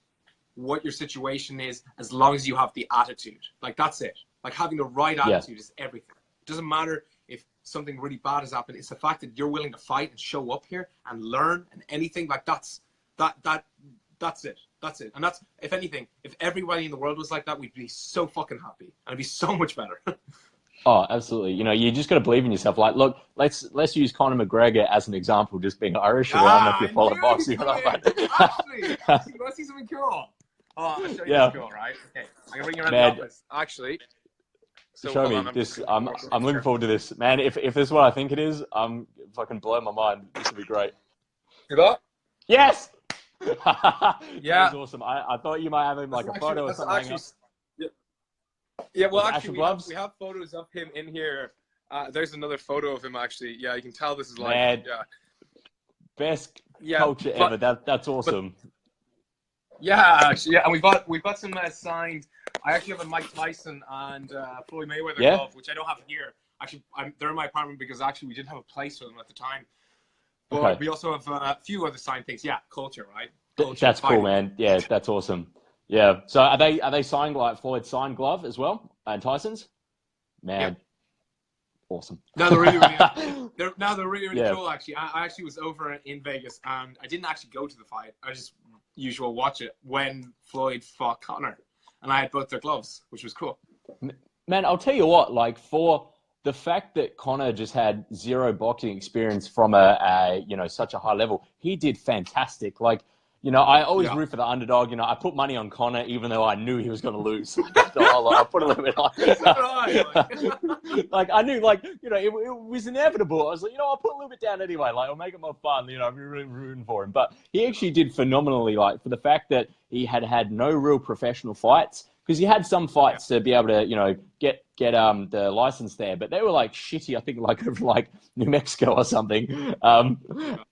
what your situation is, as long as you have the attitude. That's it. Having the right attitude is everything. It doesn't matter if something really bad has happened. It's the fact that you're willing to fight and show up here and learn and anything. That's it. That's it. And that's, if anything, if everybody in the world was like that, we'd be so fucking happy. And it'd be so much better. Oh, absolutely. You just got to believe in yourself. Look, let's use Conor McGregor as an example, just being Irish. I don't know if you follow boxing or not. Actually, you want to see something cool? Oh, I'll show you something cool, right? Okay. I'm going to bring you around the office. Actually. So show me this. I'm looking forward to this. Man, if this is what I think it is, I'm fucking blowing my mind. This will be great. You got? Yes! Yeah. That was awesome. I thought you might have him a photo or something. Yeah, well, actually, we have photos of him in here. There's another photo of him, actually. Yeah, you can tell this is best culture ever. That's awesome. Yeah, actually, yeah, and we've got some signed. I actually have a Mike Tyson and Floyd Mayweather glove, which I don't have here. Actually, they're in my apartment because actually we didn't have a place for them at the time. But we also have a few other signed things. Yeah, culture, right? Culture, that's cool, man. Yeah, that's awesome. Yeah. So are they signed like Floyd's signed glove as well? And Tyson's? Man. Yeah. Awesome. No, they're really, really cool. Actually, I actually was over in Vegas, and I didn't actually go to the fight. I just usual watch it when Floyd fought Conor, and I had both their gloves, which was cool. Man, I'll tell you what. Like for the fact that Conor just had zero boxing experience from a such a high level, he did fantastic. Like. I always root for the underdog. I put money on Conor even though I knew he was going to lose. I put a little bit on. Like I knew, it was inevitable. I was like, I'll put a little bit down anyway. Like, I'll make it more fun. I'll be really rooting for him. But he actually did phenomenally. Like for the fact that he had no real professional fights, because he had some fights to be able to, get the license there, but they were like shitty. I think like over like New Mexico or something. He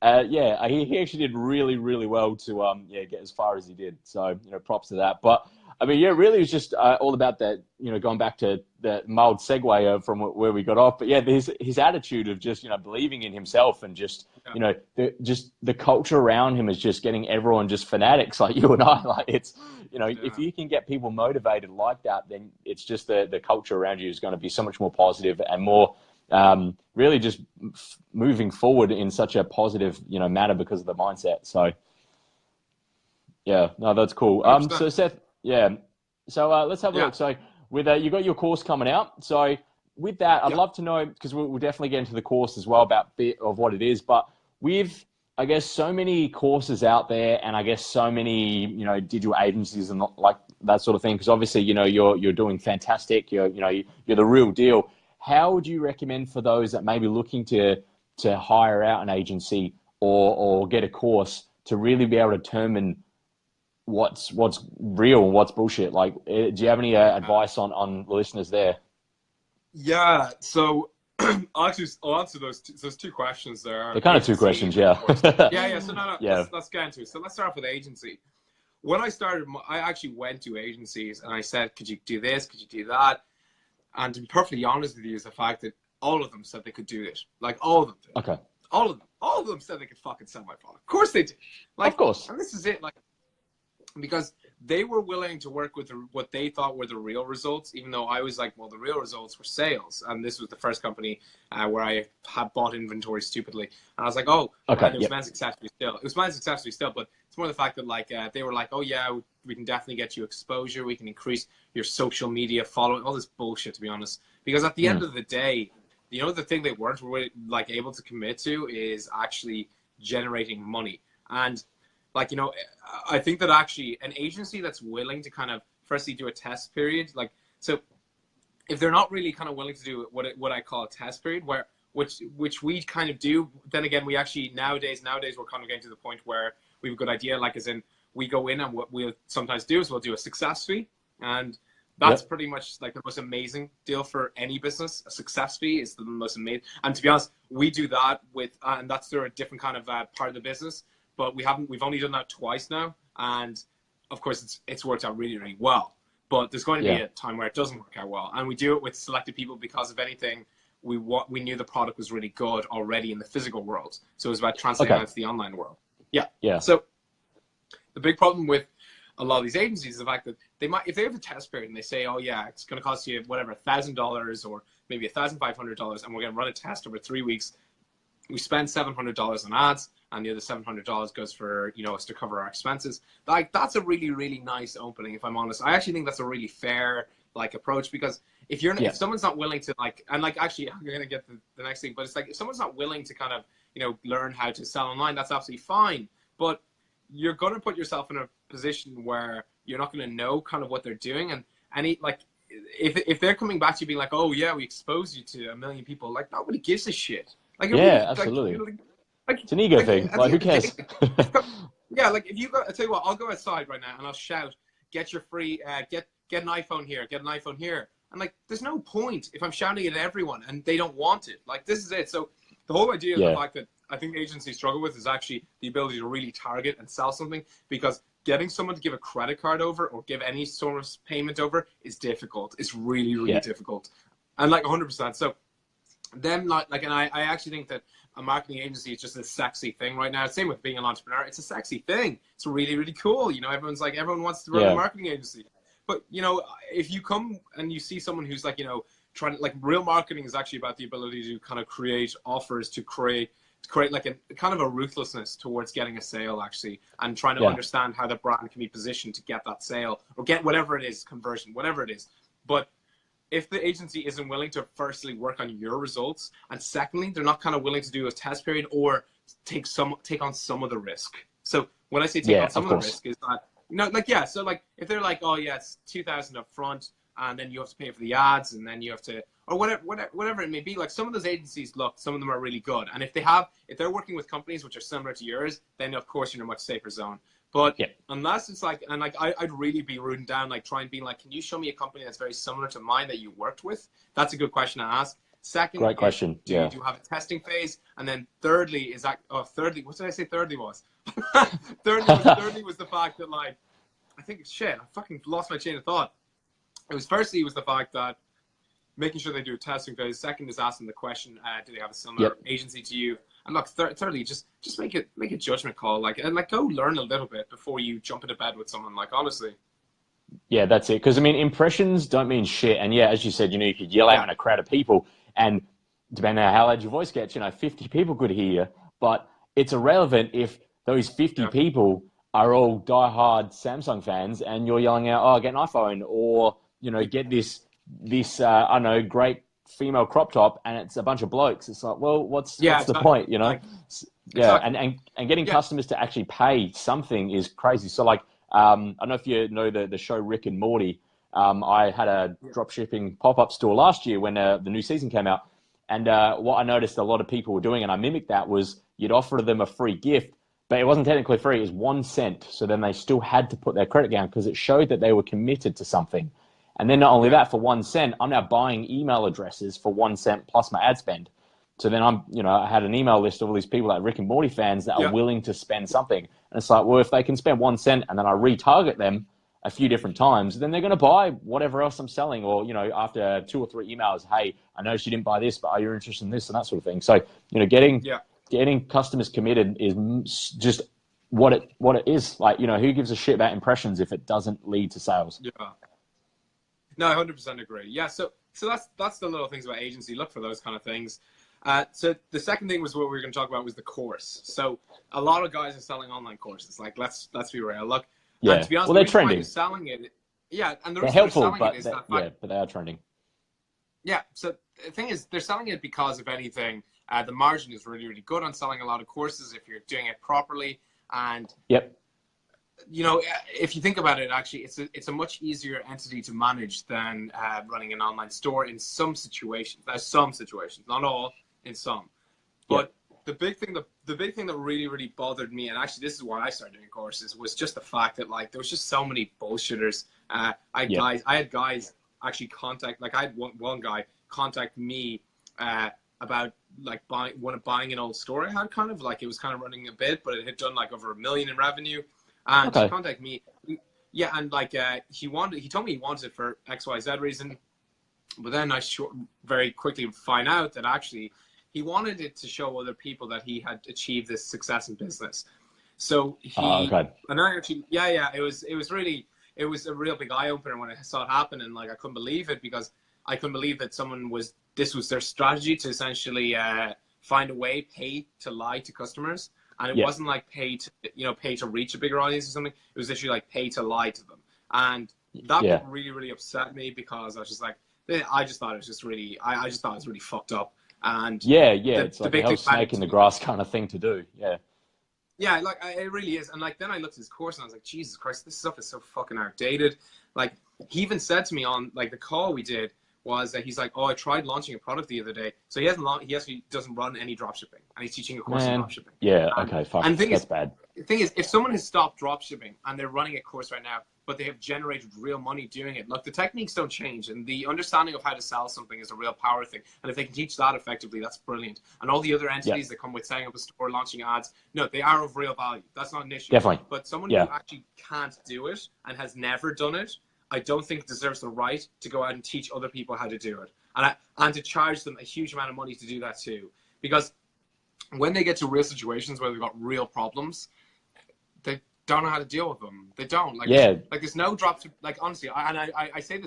actually did really, really well to get as far as he did. So props to that. But I mean, really, it was just all about that. Going back to the mild segue from where we got off. But yeah, his attitude of just believing in himself and just the culture around him is just getting everyone just fanatics like you and I. Like it's if you can get people motivated like that, then it's just the culture around you is going to be so much more positive and more really just moving forward in such a positive manner because of the mindset. So yeah, no, that's cool. So Seth, so let's have a look. So with you got your course coming out. So with that, I'd love to know, because we'll definitely get into the course as well about a bit of what it is, but with I guess so many courses out there, and I guess so many digital agencies and like that sort of thing. Because obviously you're doing fantastic. You're the real deal. How would you recommend for those that may be looking to hire out an agency or get a course to really be able to determine what's real and what's bullshit? Like, do you have any advice on the listeners there? Yeah. So. I'll answer those two questions there. They're kind of two questions, yeah. Yeah. So let's get into it. So let's start off with agency. When I started, I actually went to agencies and I said, could you do this? Could you do that? And to be perfectly honest with you is the fact that all of them said they could do it. Like all of them did. Okay. All of them said they could fucking sell my product. Of course they did. Like, of course. And this is it. Like, because they were willing to work with what they thought were the real results, even though I was like, well, the real results were sales. And this was the first company where I had bought inventory stupidly. And I was like, oh, okay, and it was managed successfully still. It was managed successfully still, but it's more the fact that like they were like, oh yeah, we can definitely get you exposure. We can increase your social media following, all this bullshit, to be honest. Because at the end of the day, the thing they weren't really like able to commit to is actually generating money. And like, I think that actually an agency that's willing to kind of firstly do a test period, like, so if they're not really kind of willing to do what I call a test period, which we kind of do, then again, we actually nowadays we're kind of getting to the point where we have a good idea, like as in we go in and what we'll sometimes do is we'll do a success fee, and that's pretty much like the most amazing deal for any business. A success fee is the most amazing, and to be honest, we do that with, and that's through a different kind of part of the business. But we've only done that twice now, and of course it's worked out really, really well. But there's going to be a time where it doesn't work out well, and we do it with selected people because, if anything, we knew the product was really good already in the physical world, so it was about translating that to the online world. Yeah. So the big problem with a lot of these agencies is the fact that they might, if they have a test period and they say, oh yeah, it's going to cost you whatever $1,000 or maybe $1,500, and we're going to run a test over 3 weeks. We spend $700 on ads, and the other $700 goes for us to cover our expenses. Like, that's a really, really nice opening, if I'm honest. I actually think that's a really fair like approach, because if someone's not willing to actually I'm gonna get the next thing, but it's like if someone's not willing to kind of learn how to sell online, that's absolutely fine. But you're gonna put yourself in a position where you're not gonna know kind of what they're doing, and if they're coming back to you being like, oh yeah, we exposed you to 1 million people, like nobody gives a shit. Like, absolutely. Like, it's an ego thing. Like, who cares? Yeah, like if you go, I tell you what, I'll go outside right now and I'll shout, "Get your free, get an iPhone here, get an iPhone here." And like, there's no point if I'm shouting it at everyone and they don't want it. Like, this is it. So the whole idea of the fact that I think agencies struggle with is actually the ability to really target and sell something, because getting someone to give a credit card over or give any sort of payment over is difficult. It's really, really difficult. And like 100%. So then like, and I actually think that a marketing agency is just a sexy thing right now. Same with being an entrepreneur. It's a sexy thing. It's really, really cool. You know, everyone wants to run a marketing agency. But, you know, if you come and you see someone who's like, you know, trying to, like, real marketing is actually about the ability to kind of create offers, to create like a kind of a ruthlessness towards getting a sale, actually, and trying to understand how the brand can be positioned to get that sale or get whatever it is, conversion, whatever it is. But if the agency isn't willing to firstly work on your results, and secondly, they're not kind of willing to do a test period or take on some of the risk. So when I say take on some of the risk is that, you know, like, so like if they're like, oh yeah, it's $2,000 up front, and then you have to pay for the ads, and then you have to, or whatever it may be. Like, some of those agencies, look, some of them are really good, and if they're working with companies which are similar to yours, then of course you're in a much safer zone. But unless it's like, and like I'd really be rooting down, like trying to be like, can you show me a company that's very similar to mine that you worked with? That's a good question to ask. Second, great question. Do you have a testing phase? And then thirdly is that, thirdly, what did I say thirdly was? thirdly was the fact that, like, I think, I fucking lost my chain of thought. Firstly was the fact that making sure they do a testing phase. Second is asking the question, do they have a similar agency to you? And look, thirdly, just make a judgment call, like, and like, go learn a little bit before you jump into bed with someone, like, honestly. Yeah, that's it. Because, I mean, impressions don't mean shit. And yeah, as you said, you know, you could yell out in a crowd of people, and depending on how loud your voice gets, you know, 50 people could hear you. But it's irrelevant if those 50 people are all diehard Samsung fans, and you're yelling out, "Oh, get an iPhone," or, you know, get this I don't know, great female crop top, and it's a bunch of blokes. It's like, well, what's the point, you know? Like, and getting customers to actually pay something is crazy. So, like, I don't know if you know the show Rick and Morty. I had a drop shipping pop-up store last year when the new season came out. And what I noticed a lot of people were doing, and I mimicked that, was you'd offer them a free gift, but it wasn't technically free. It was 1 cent. So then they still had to put their credit down because it showed that they were committed to something. And then not only that, for 1 cent, I'm now buying email addresses for 1 cent plus my ad spend. So then I had an email list of all these people, like Rick and Morty fans, that are willing to spend something. And it's like, well, if they can spend 1 cent and then I retarget them a few different times, then they're going to buy whatever else I'm selling. Or, you know, after 2 or 3 emails, hey, I noticed you didn't buy this, but are you interested in this, and that sort of thing. So, you know, getting customers committed is just what it is. Like, you know, who gives a shit about impressions if it doesn't lead to sales? Yeah. No, I 100% agree. Yeah, so that's the little things about agency. Look for those kind of things. So the second thing was what we were going to talk about was the course. So a lot of guys are selling online courses. Like, let's be real. Look, and to be honest, well, they're trending. Selling it, and the they're reason helpful, they're selling but it is that but they are trending. Yeah. So the thing is, they're selling it because, if anything, the margin is really, really good on selling a lot of courses if you're doing it properly. And you know, if you think about it, actually, it's a much easier entity to manage than running an online store in some situations. There's some situations, not all, in some. But the big thing that really, really bothered me, and actually this is why I started doing courses, was just the fact that, like, there was just so many bullshitters. I had guys actually contact, like, I had one guy contact me about, like, buying an old store I had, kind of like, it was kind of running a bit, but it had done like over $1 million in revenue. And he contacted me, and like he told me he wanted it for XYZ reason, but then I very quickly find out that actually he wanted it to show other people that he had achieved this success in business. So and I actually it was a real big eye opener when I saw it happen, and like I couldn't believe it, because I couldn't believe that this was their strategy to essentially find a way, pay to lie to customers. And it wasn't like pay to reach a bigger audience or something. It was literally like pay to lie to them. And that really, really upset me, because I was just like, I just thought it was just really, I just thought it was really fucked up. And it's like a snake in the grass kind of thing to do. Yeah, like, it really is. And like, then I looked at his course and I was like, Jesus Christ, this stuff is so fucking outdated. Like, he even said to me on like the call we did, was that he's like, oh, I tried launching a product the other day. So he actually doesn't run any dropshipping, and he's teaching a course on dropshipping. Yeah, okay, fuck. And that's bad. The thing is, if someone has stopped dropshipping and they're running a course right now, but they have generated real money doing it. Look, the techniques don't change, and the understanding of how to sell something is a real power thing. And if they can teach that effectively, that's brilliant. And all the other entities that come with setting up a store, launching ads, no, they are of real value. That's not an issue. Definitely. But someone who actually can't do it and has never done it, I don't think deserves the right to go out and teach other people how to do it. And to charge them a huge amount of money to do that too. Because when they get to real situations where they've got real problems, they don't know how to deal with them. They don't. Like there's no drop to, like, honestly, I say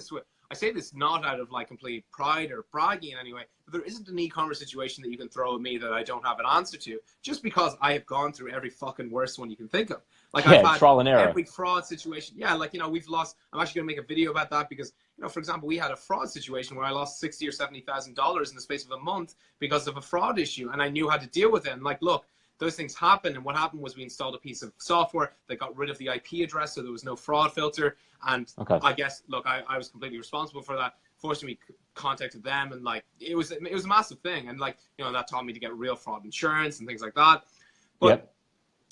this not out of like complete pride or bragging in any way, but there isn't an e-commerce situation that you can throw at me that I don't have an answer to, just because I have gone through every fucking worst one you can think of. Like I've had trial and error. Every fraud situation. Yeah, like, you know, we've lost, I'm actually gonna make a video about that because, you know, for example, we had a fraud situation where I lost $60,000 or $70,000 in the space of a month because of a fraud issue, and I knew how to deal with it. And like, look, those things happen, and what happened was we installed a piece of software that got rid of the IP address, so there was no fraud filter. And I guess, look, I was completely responsible for that. Fortunately, we contacted them, and like it was a massive thing, and like, you know, that taught me to get real fraud insurance and things like that. But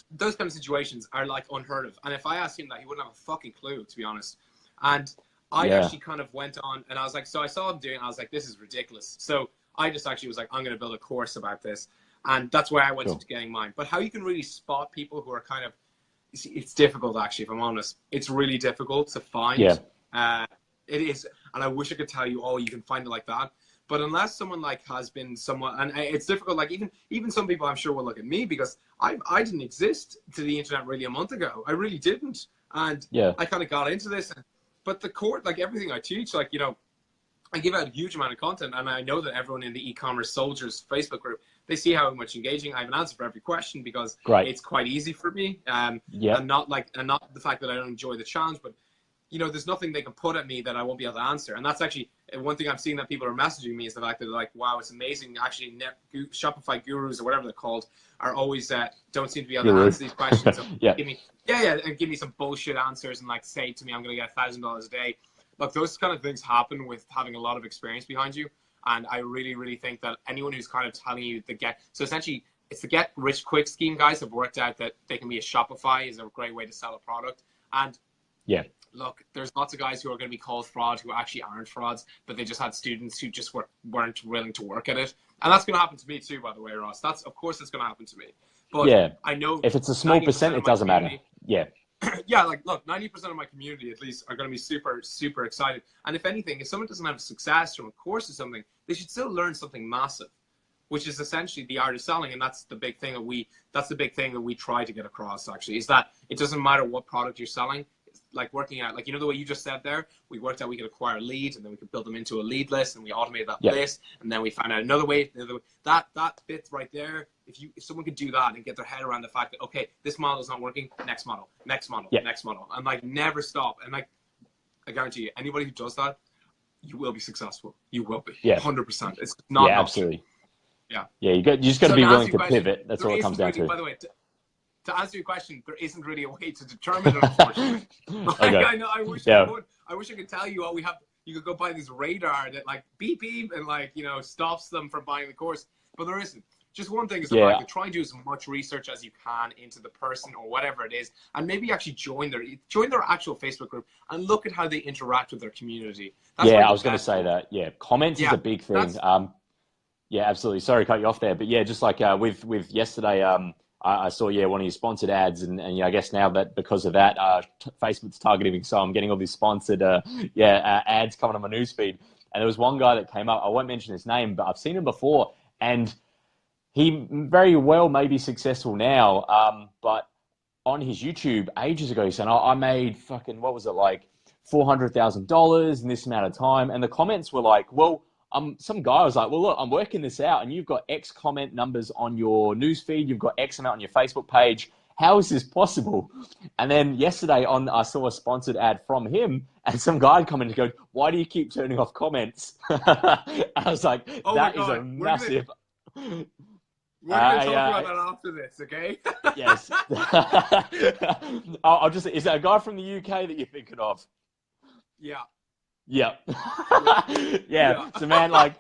those kind of situations are like unheard of. And if I asked him that, he wouldn't have a fucking clue, to be honest. And I actually kind of went on, and I was like, so I saw him doing it, and I was like, this is ridiculous. So I just actually was like, I'm going to build a course about this. And that's why I went into getting mine. But how you can really spot people who are kind of, it's difficult actually, if I'm honest. It's really difficult to find. It is. And I wish I could tell you, oh, you can find it like that. But unless someone like has been somewhat, and it's difficult, like even some people I'm sure will look at me because I didn't exist to the internet really a month ago. I really didn't. And I kind of got into this. But the core, like everything I teach, like, you know, I give out a huge amount of content, and I know that everyone in the e-commerce soldiers Facebook group, they see how much engaging I have an answer for every question because it's quite easy for me. And not the fact that I don't enjoy the challenge, but you know, there's nothing they can put at me that I won't be able to answer. And that's actually one thing I'm seeing that people are messaging me is the fact that they're like, wow, it's amazing. Actually, Shopify gurus or whatever they're called are always don't seem to be able to answer these questions. So give me, and give me some bullshit answers and like say to me, I'm going to get $1,000 a day. Look, those kind of things happen with having a lot of experience behind you. And I really, really think that anyone who's kind of telling you so essentially it's the get rich quick scheme guys have worked out that they can be a Shopify is a great way to sell a product. And look, there's lots of guys who are going to be called fraud who actually aren't frauds, but they just had students who just weren't willing to work at it. And that's going to happen to me too, by the way, Ross. Of course it's going to happen to me. But I know if it's a small percent, it doesn't matter. Like, look, 90% of my community at least are going to be super, super excited. And if anything, if someone doesn't have success from a course or something, they should still learn something massive, which is essentially the art of selling. And that's the big thing that we try to get across, actually, is that it doesn't matter what product you're selling. It's like working out, like, you know, the way you just said there, we worked out we could acquire leads and then we could build them into a lead list and we automated that list. And then we found out another way, that bit right there. If someone could do that and get their head around the fact that, okay, this model is not working, next model, next model, and like never stop. And like, I guarantee you, anybody who does that, you will be successful. You will be 100%. It's not absolutely. You just got to be willing to pivot. That's all it comes down to. By the way, to answer your question, there isn't really a way to determine it, unfortunately. I know. I wish I could. I wish I could tell you, we have. You could go buy this radar that like beep beep and like, you know, stops them from buying the course, but there isn't. Just one thing is the fact that try and do as much research as you can into the person or whatever it is, and maybe actually join their actual Facebook group and look at how they interact with their community. That's I was going to say that. Comments is a big thing. Absolutely. Sorry to cut you off there, but just like with yesterday, I saw one of your sponsored ads, and I guess now that because of that, Facebook's targeting, so I'm getting all these sponsored ads coming on my newsfeed. And there was one guy that came up. I won't mention his name, but I've seen him before, and he very well may be successful now, but on his YouTube ages ago, he said, I made fucking, what was it, like $400,000 in this amount of time. And the comments were like, well, some guy was like, well, look, I'm working this out, and you've got X comment numbers on your newsfeed, you've got X amount on your Facebook page. How is this possible? And then yesterday I saw a sponsored ad from him, and some guy commented, goes, why do you keep turning off comments? I was like, that is a massive... We're going to talk about that after this, okay? Yes. I'll just... Is that a guy from the UK that you're thinking of? Yeah. Yeah. So, man, like...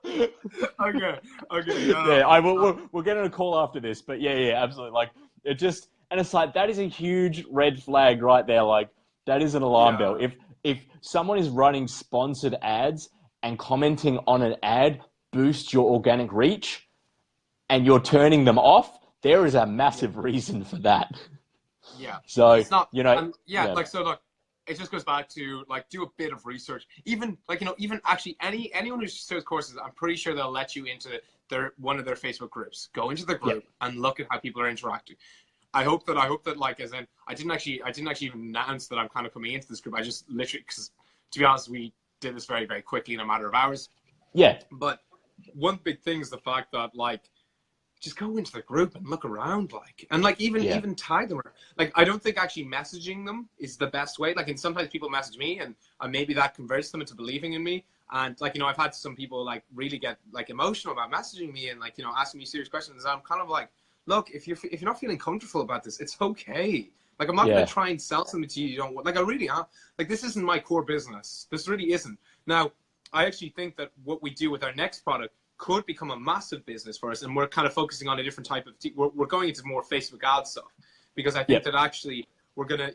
Okay. We'll get on a call after this, but yeah, absolutely. Like, it just... And it's like, that is a huge red flag right there. Like, that is an alarm bell. If someone is running sponsored ads and commenting on an ad boosts your organic reach and you're turning them off, there is a massive reason for that. Yeah. So, it's not, like, so look, it just goes back to like, do a bit of research. Even like, even actually anyone who sells courses, I'm pretty sure they'll let you into one of their Facebook groups. Go into the group and look at how people are interacting. I hope that like, as in, I didn't actually even announce that I'm kind of coming into this group. I just literally, because to be honest, we did this very, very quickly in a matter of hours. Yeah. But one big thing is the fact that like, just go into the group and look around, like, and like even tag them. Like, I don't think actually messaging them is the best way. Like, and sometimes people message me, and maybe that converts them into believing in me. And like, I've had some people like really get like emotional about messaging me and like, asking me serious questions. I'm kind of like, look, if you're not feeling comfortable about this, it's okay. Like, I'm not going to try and sell something to you you don't want. Like, I really am. Like, this isn't my core business. This really isn't. Now, I actually think that what we do with our next product could become a massive business for us, and we're kind of focusing on a different type of we're going into more Facebook ad stuff, because I think that actually we're gonna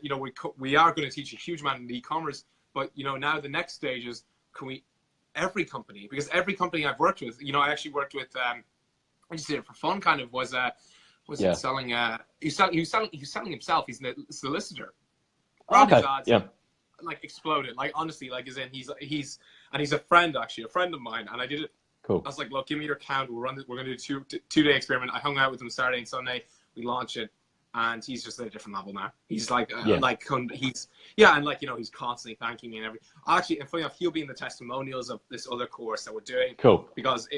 we are going to teach a huge amount in e-commerce, but now the next stage is, can we every company, because every company I've worked with, I actually worked with I just did it for fun, kind of, was it selling he's selling himself, he's a solicitor. His ads, like exploded, like honestly, like as in he's a friend, actually a friend of mine, and I did it. Cool. I was like, look, give me your account. We're going to do a two-day experiment. I hung out with him Saturday and Sunday. We launched it, and he's just at a different level now. He's like, and like he's constantly thanking me and everything. Actually, and funny enough, he'll be in the testimonials of this other course that we're doing. Cool. Because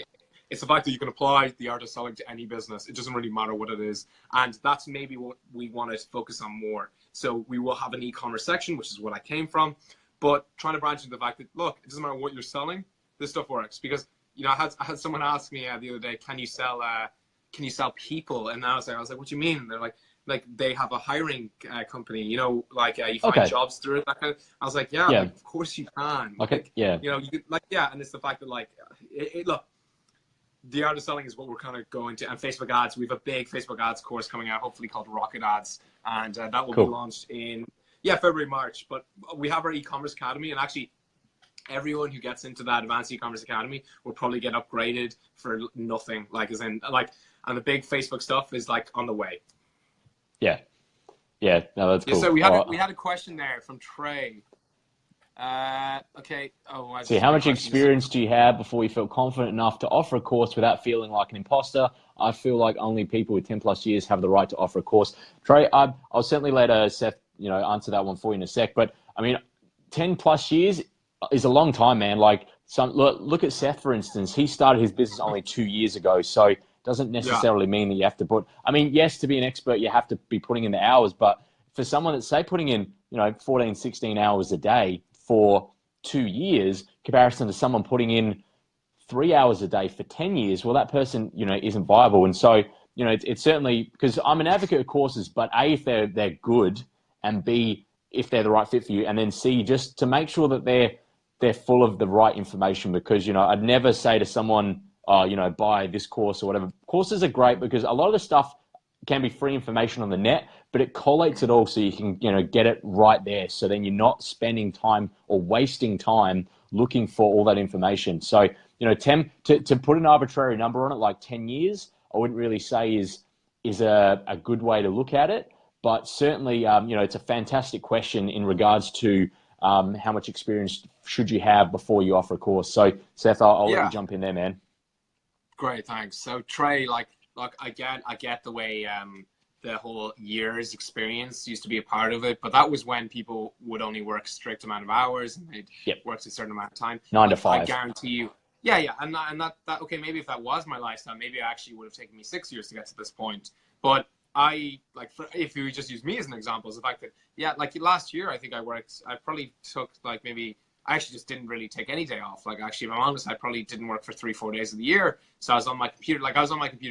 it's the fact that you can apply the art of selling to any business. It doesn't really matter what it is, and that's maybe what we want to focus on more. So we will have an e-commerce section, which is what I came from, but trying to branch into the fact that, look, it doesn't matter what you're selling, this stuff works. Because I had someone ask me the other day, can you sell people? And I was like, what do you mean? And they're like they have a hiring company, you find jobs through it. That kind of, I was like, like, of course you can. Okay. You could, and it's the fact that like, look, the art of selling is what we're kind of going to, and Facebook ads. We have a big Facebook ads course coming out, hopefully called Rocket Ads, and that will be launched in February, March. But we have our e-commerce academy, and actually, everyone who gets into that Advanced E-commerce Academy will probably get upgraded for nothing. Like, as in, like, and the big Facebook stuff is like on the way. Yeah. No, that's cool. So we had a question there from Trey. Okay. See, how much experience do you have before you felt confident enough to offer a course without feeling like an imposter? I feel like only people with 10 plus years have the right to offer a course. Trey, I'll certainly let Seth, answer that one for you in a sec. But I mean, 10 plus years is a long time, man. Like, look at Seth, for instance. He started his business only 2 years ago, so it doesn't necessarily mean that you have to put, yes, to be an expert, you have to be putting in the hours, but for someone that's, say, putting in, 14, 16 hours a day for 2 years, comparison to someone putting in 3 hours a day for 10 years, well, that person, isn't viable. And so, it's certainly, because I'm an advocate of courses, but A, if they're good, and B, if they're the right fit for you, and then C, just to make sure that they're full of the right information, because, I'd never say to someone, buy this course or whatever. Courses are great because a lot of the stuff can be free information on the net, but it collates it all so you can, get it right there. So then you're not spending time or wasting time looking for all that information. So, to put an arbitrary number on it, like 10 years, I wouldn't really say is a good way to look at it. But certainly, it's a fantastic question in regards to how much experience should you have before you offer a course. So, Seth, I'll let you jump in there, man. Great, thanks. So, Trey, like I get the way the whole year's experience used to be a part of it, but that was when people would only work a strict amount of hours and they'd work a certain amount of time. 9 to 5. I guarantee you. And that okay, maybe if that was my lifestyle, maybe it actually would have taken me 6 years to get to this point. But if you just use me as an example, is the fact that like last year, I think I probably took I actually just didn't really take any day off. Like, actually, if I'm honest, I probably didn't work for 3-4 days of the year. So I was on my computer,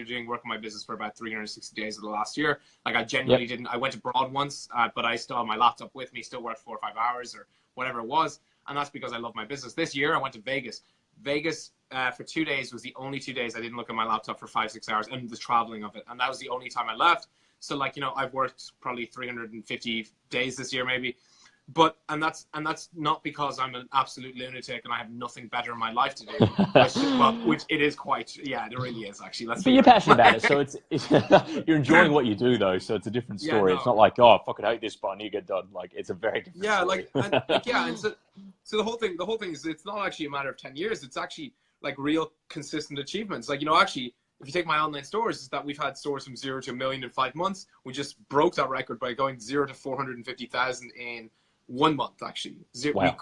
doing work on my business for about 360 days of the last year. Like, I genuinely didn't. I went abroad once, but I still had my laptop with me, still worked 4 or 5 hours or whatever it was. And that's because I love my business. This year, I went to Vegas. Vegas for 2 days was the only 2 days I didn't look at my laptop for 5-6 hours, and the traveling of it. And that was the only time I left. So like, I've worked probably 350 days this year, maybe. And that's not because I'm an absolute lunatic and I have nothing better in my life to do. Which it is quite, it really is actually. But you're passionate about it, so it's you're enjoying what you do though, so it's a different story. It's not like, oh, I fucking hate this, but I need to get done. Like, it's a very different story. And so the whole thing is, it's not actually a matter of 10 years. It's actually like real consistent achievements. Like, actually, if you take my online stores, is that we've had stores from 0 to 1 million in 5 months. We just broke that record by going 0 to 450,000 in 1 month, actually. Wow.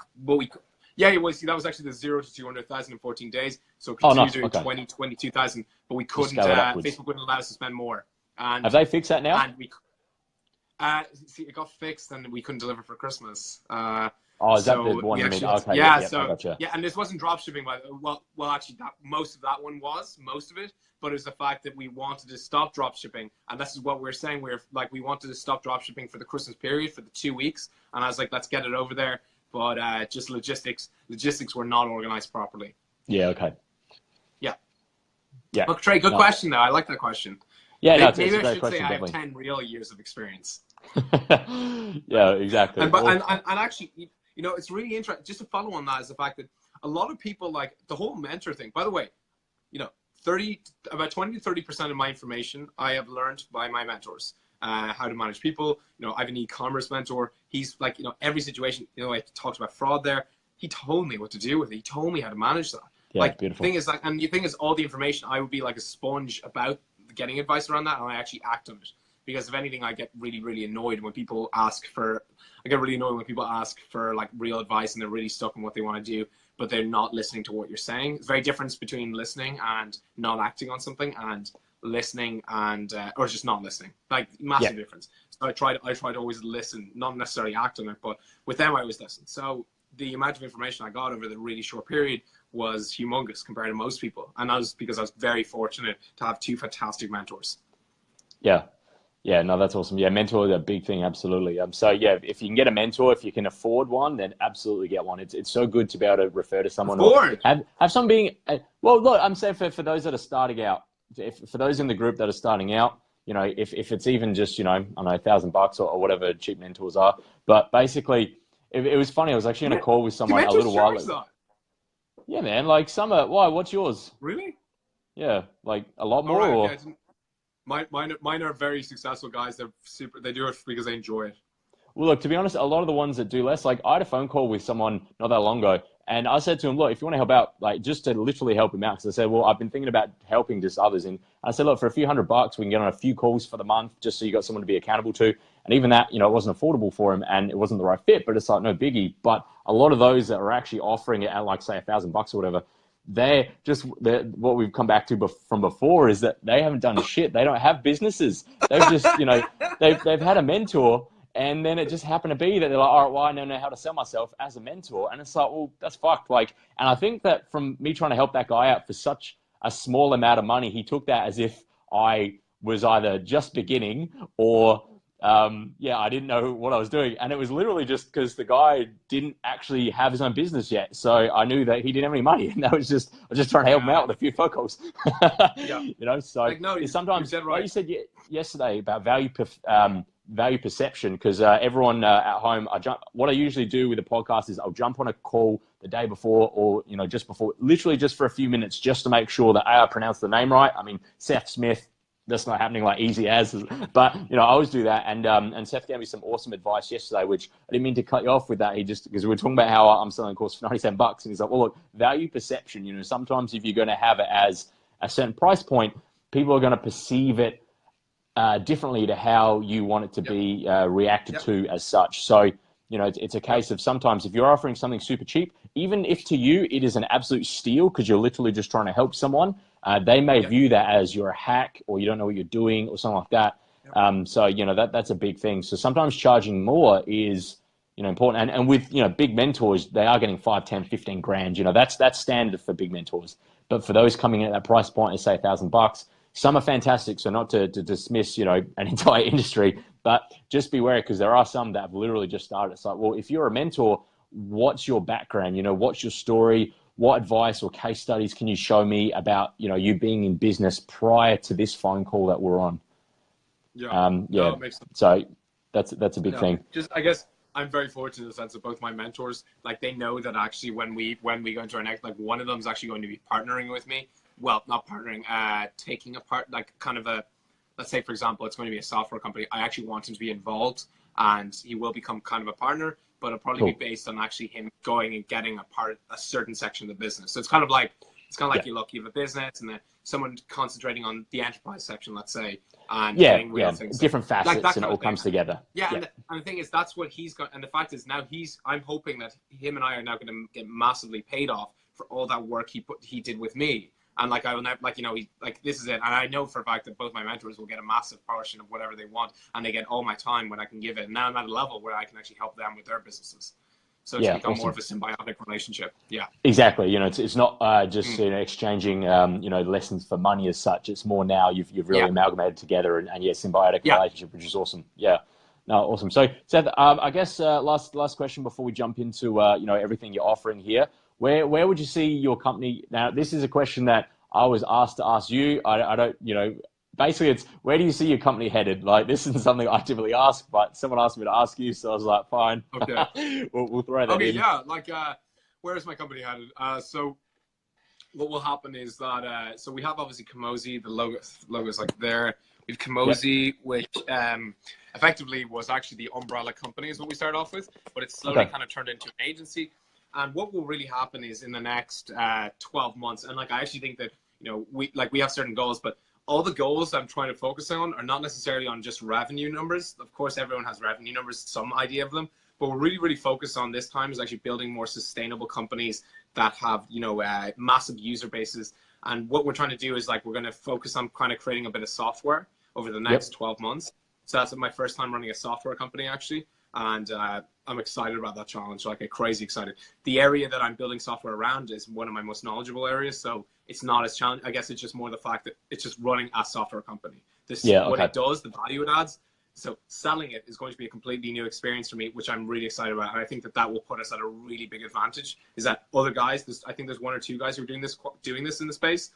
That was actually the 0 to 200,000 in 14 days. So continue doing 20, 22,000, but we couldn't, Facebook wouldn't allow us to spend more. And have they fixed that now? And it got fixed and we couldn't deliver for Christmas. Is that the one you mean? Okay, gotcha. And this wasn't drop shipping. Well, actually, most of that one was, most of it, but it was the fact that we wanted to stop drop shipping, and this is what we're saying. We wanted to stop drop shipping for the Christmas period for the 2 weeks, and I was like, let's get it over there. But just logistics were not organized properly. Yeah. Okay. Yeah. Look, Trey, good question though. I like that question. Yeah. Maybe I should say I have 10 real years of experience. Yeah, exactly. And actually, it's really interesting. Just to follow on that is the fact that a lot of people, like the whole mentor thing. By the way, about 20 to 30% of my information I have learned by my mentors. How to manage people. I have an e-commerce mentor. He's like, every situation, I talked about fraud there. He told me what to do with it. He told me how to manage that. Yeah, like, beautiful. The thing is, all the information, I would be like a sponge about getting advice around that, and I actually act on it. Because if anything, I get really, really annoyed when people ask for like real advice and they're really stuck in what they want to do, but they're not listening to what you're saying. It's very different between listening and not acting on something, and listening and or just not listening. Like, massive difference. So I try to always listen, not necessarily act on it, but with them I always listen. So the amount of information I got over the really short period was humongous compared to most people, and that was because I was very fortunate to have 2 fantastic mentors. Yeah, no, that's awesome. Yeah, mentor is a big thing, absolutely. So yeah, if you can get a mentor, if you can afford one, then absolutely get one. It's so good to be able to refer to someone. Have some being. Well, look, I'm saying for those that are starting out, for those in the group that are starting out, if it's even just I don't know, $1,000 or whatever cheap mentors are. But basically, it was funny. I was actually on a call with someone a little while ago. Yeah, man. Like some are. Why? What's yours? Really? Yeah, like a lot more. Or... Mine are very successful guys. They're super. They do it because they enjoy it. Well, look, to be honest, a lot of the ones that do less, like I had a phone call with someone not that long ago, and I said to him, look, if you want to help out, like just to literally help him out, because I said, well, I've been thinking about helping just others. And I said, look, for a few $100, we can get on a few calls for the month, just so you got someone to be accountable to. And even that, it wasn't affordable for him and it wasn't the right fit, but it's like no biggie. But a lot of those that are actually offering it at like, say, $1,000 or whatever, what we've come back to from before is that they haven't done shit. They don't have businesses. They've just, they've had a mentor, and then it just happened to be that they're like, all right, well, I don't know how to sell myself as a mentor. And it's like, well, that's fucked. Like, and I think that from me trying to help that guy out for such a small amount of money, he took that as if I was either just beginning or, I didn't know what I was doing. And it was literally just because the guy didn't actually have his own business yet. So I knew that he didn't have any money, and I was just trying to help him out with a few phone calls. So like, no, sometimes, like you said yesterday about value perception, because everyone at home, what I usually do with a podcast is I'll jump on a call the day before or, just before, literally just for a few minutes, just to make sure that I pronounce the name right. I mean, Seth Smith, that's not happening like easy as, but I always do that. And Seth gave me some awesome advice yesterday, which I didn't mean to cut you off with that. Because we were talking about how I'm selling a course for $97, and he's like, well, look, value perception, sometimes if you're going to have it as a certain price point, people are going to perceive it differently to how you want it to be reacted to as such. So, it's a case of sometimes if you're offering something super cheap, even if to you it is an absolute steal because you're literally just trying to help someone, they may view that as you're a hack or you don't know what you're doing or something like that. So, that's a big thing. So sometimes charging more is, important. And with, big mentors, they are getting 5, 10, 15 grand. That's standard for big mentors. But for those coming in at that price point, let's say $1,000, some are fantastic. So not to dismiss, an entire industry, but just be wary because there are some that have literally just started. It's like, well, if you're a mentor, what's your background? What's your story? What advice or case studies can you show me about, you being in business prior to this phone call that we're on? Yeah. No, so that's a big thing. Just, I guess I'm very fortunate in the sense that both my mentors, like, they know that actually when we go into our next, like, one of them is actually going to be partnering with me. Well, not partnering, taking a part, like, kind of a, let's say, for example, it's going to be a software company. I actually want him to be involved, and he will become kind of a partner, but it'll probably be based on actually him going and getting a certain section of the business. So it's kind of like you look, you have a business, and then someone concentrating on the enterprise section, let's say, and getting real things. Different facets, like, and it all comes together. And the thing is, that's what he's got. And the fact is, now I'm hoping that him and I are now going to get massively paid off for all that work he did with me. And like, I will never, like, you know, this is it. And I know for a fact that both my mentors will get a massive portion of whatever they want, and they get all my time when I can give it. And now I'm at a level where I can actually help them with their businesses. So it's become more of a symbiotic relationship. Yeah, exactly. You know, it's not just exchanging lessons for money as such. It's more now you've really amalgamated together and symbiotic relationship, which is awesome. Yeah, no, awesome. So Seth, I guess last question before we jump into everything you're offering here. Where would you see your company now? This is a question that I was asked to ask you. I don't basically it's where do you see your company headed? Like, this isn't something I typically ask, but someone asked me to ask you, so I was like, fine. Okay. we'll throw that in. Okay, yeah. Like, where is my company headed? So what will happen is that, so we have obviously Kamosi, the logo's like there. We have Kamosi, which effectively was actually the umbrella company is what we started off with, but it's slowly kind of turned into an agency. And what will really happen is in the next 12 months, and like, I actually think that, we have certain goals, but all the goals I'm trying to focus on are not necessarily on just revenue numbers. Of course, everyone has revenue numbers, some idea of them, but we're really focused on this time is actually building more sustainable companies that have, massive user bases. And what we're trying to do is, like, we're going to focus on kind of creating a bit of software over the next 12 months. So that's my first time running a software company, actually. And I'm excited about that challenge, like, crazy excited. The area that I'm building software around is one of my most knowledgeable areas. So it's not as challenging. I guess it's just more the fact that it's just running a software company. What it does, the value it adds. So selling it is going to be a completely new experience for me, which I'm really excited about. And I think that will put us at a really big advantage, is that other guys, I think there's one or two guys who are doing this in the space.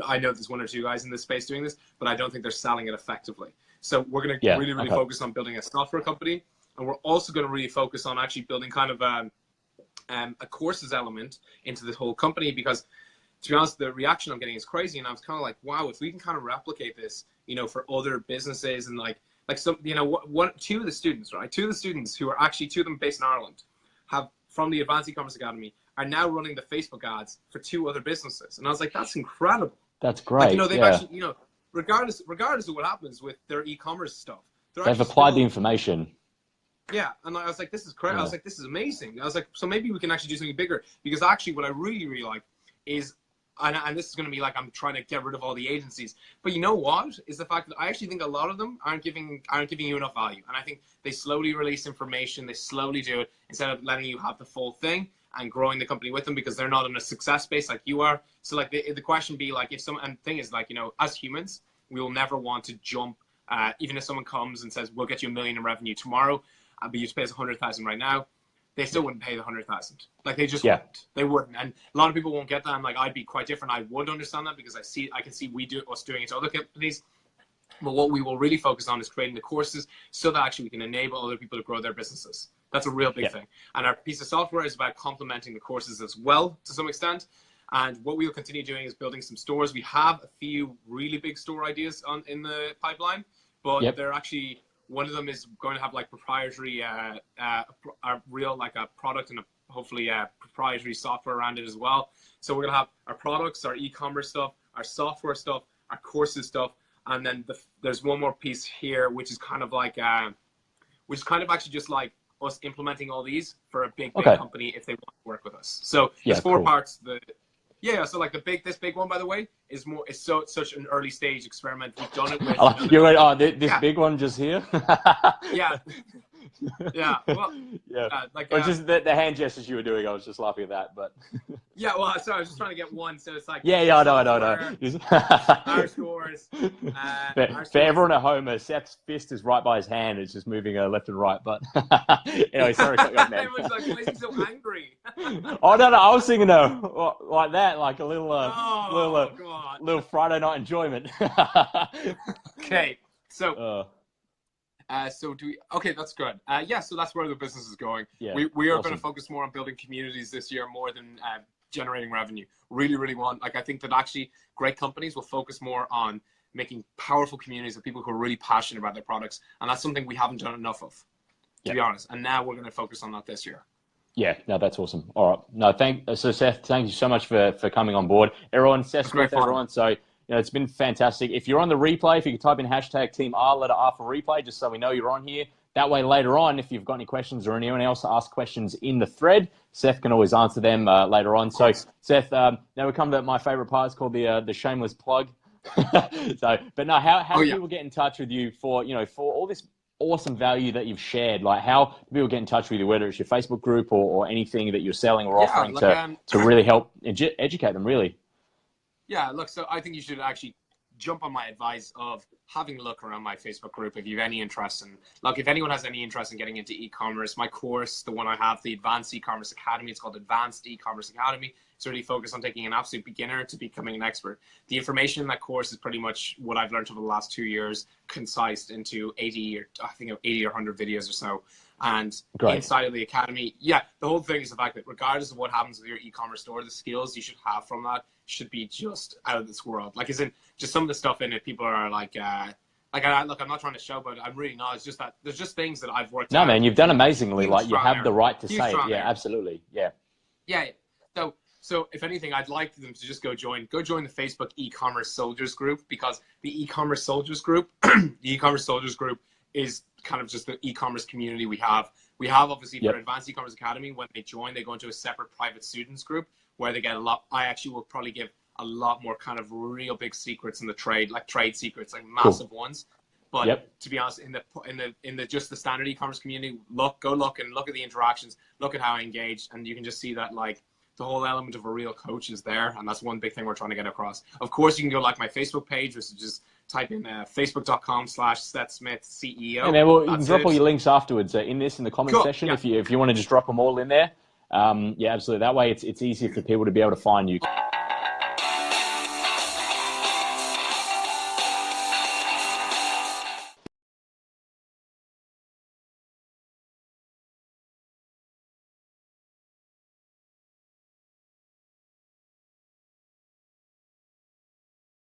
I know there's one or two guys in this space doing this, but I don't think they're selling it effectively. So we're going to really focus on building a software company. And we're also going to really focus on actually building kind of a courses element into this whole company, because, to be honest, the reaction I'm getting is crazy. And I was kind of like, wow, if we can kind of replicate this, for other businesses, and like some, two of the students, right? Two of the students who are actually, two of them based in Ireland, have, from the Advanced eCommerce Academy, are now running the Facebook ads for two other businesses. And I was like, that's incredible. That's great. Like, they've actually, regardless of what happens with their e-commerce stuff, they've applied the information. Yeah, and I was like, this is crazy. I was like, this is amazing. I was like, so maybe we can actually do something bigger, because actually what I really like is, and this is going to be like, I'm trying to get rid of all the agencies, but you know what is the fact that I actually think a lot of them aren't giving you enough value. And I think they slowly release information, they slowly do it instead of letting you have the full thing and growing the company with them, because they're not in a success space like you are. So like the question be like, and the thing is, like, as humans, we will never want to jump, even if someone comes and says, we'll get you $1 million in revenue tomorrow, but you just pay us 100,000 right now, they still wouldn't pay the 100,000. Like, they just wouldn't. They wouldn't. And a lot of people won't get that. I'm like, I'd be quite different. I would understand that, because I can see us doing it to other companies. But what we will really focus on is creating the courses so that actually we can enable other people to grow their businesses. That's a real big thing. And our piece of software is about complementing the courses as well, to some extent. And what we will continue doing is building some stores. We have a few really big store ideas in the pipeline, but they're actually, one of them is going to have like proprietary, a product and hopefully proprietary software around it as well. So we're going to have our products, our e-commerce stuff, our software stuff, our courses stuff. And then there's one more piece here, which is kind of like, actually just like us implementing all these for a big company if they want to work with us. So there's four parts. So like this big one, by the way, is such an early stage experiment. We've done it with. You're right. This big one just here. Yeah. Yeah. Well, just the hand gestures you were doing. I was just laughing at that, but. Yeah. Well, so I was just trying to get one. So it's like. I know. Our scores. For everyone at home, Seth's fist is right by his hand. It's just moving left and right. But anyway, sorry. Everyone's like, why is he so angry? Oh no! I was thinking like that, like a little, little Friday night enjoyment. Okay, so So do we? Okay, that's good. Yeah, so that's where the business is going. Yeah, we are going to focus more on building communities this year more than generating revenue. Really want. Like, I think that actually great companies will focus more on making powerful communities of people who are really passionate about their products, and that's something we haven't done enough of, to be honest. And now we're going to focus on that this year. Yeah, no, that's awesome. All right, no, so Seth, thank you so much for coming on board, everyone. Seth Smith, everyone. So. It's been fantastic. If you're on the replay, if you can type in hashtag Team R, letter R for replay, just so we know you're on here. That way, later on, if you've got any questions or anyone else ask questions in the thread, Seth can always answer them later on. So, Seth, now we come to my favorite part. It's called the shameless plug. But no, how do people get in touch with you for all this awesome value that you've shared? Like, how do people get in touch with you, whether it's your Facebook group or anything that you're selling or offering to really help educate them, really? Yeah, look, so I think you should actually jump on my advice of having a look around my Facebook group if you have any interest in, like, if anyone has any interest in getting into e-commerce, my course, the one I have, the Advanced E-commerce Academy, it's called Advanced E-commerce Academy. It's really focused on taking an absolute beginner to becoming an expert. The information in that course is pretty much what I've learned over the last 2 years, concised into 80 or 100 videos or so. And inside of the academy, the whole thing is the fact that regardless of what happens with your e-commerce store, the skills you should have from that should be just out of this world. Like, as in, just some of the stuff in it, people are like, look, I'm not trying to show, but I'm really not. It's just that there's just things that I've worked out. No, man, you've done amazingly. Like, you have the right to say it. Yeah, absolutely. Yeah. Yeah. So if anything, I'd like them to just go join the Facebook e-commerce soldiers group, because the e-commerce soldiers group, is kind of just the e-commerce community we have. We have, obviously, for Advanced E-commerce Academy, when they join, they go into a separate private students group where they get a lot. I actually will probably give a lot more kind of real big secrets in the trade, like trade secrets, like massive ones. But to be honest, in the just the standard e-commerce community, go look at the interactions, look at how I engage, and you can just see that, like, the whole element of a real coach is there, and that's one big thing we're trying to get across. Of course, you can go like my Facebook page, which is just type in facebook.com/Seth Smith CEO. And then you can drop all your links afterwards in the comment section if you want to just drop them all in there. Yeah, absolutely. That way it's easier for people to be able to find you.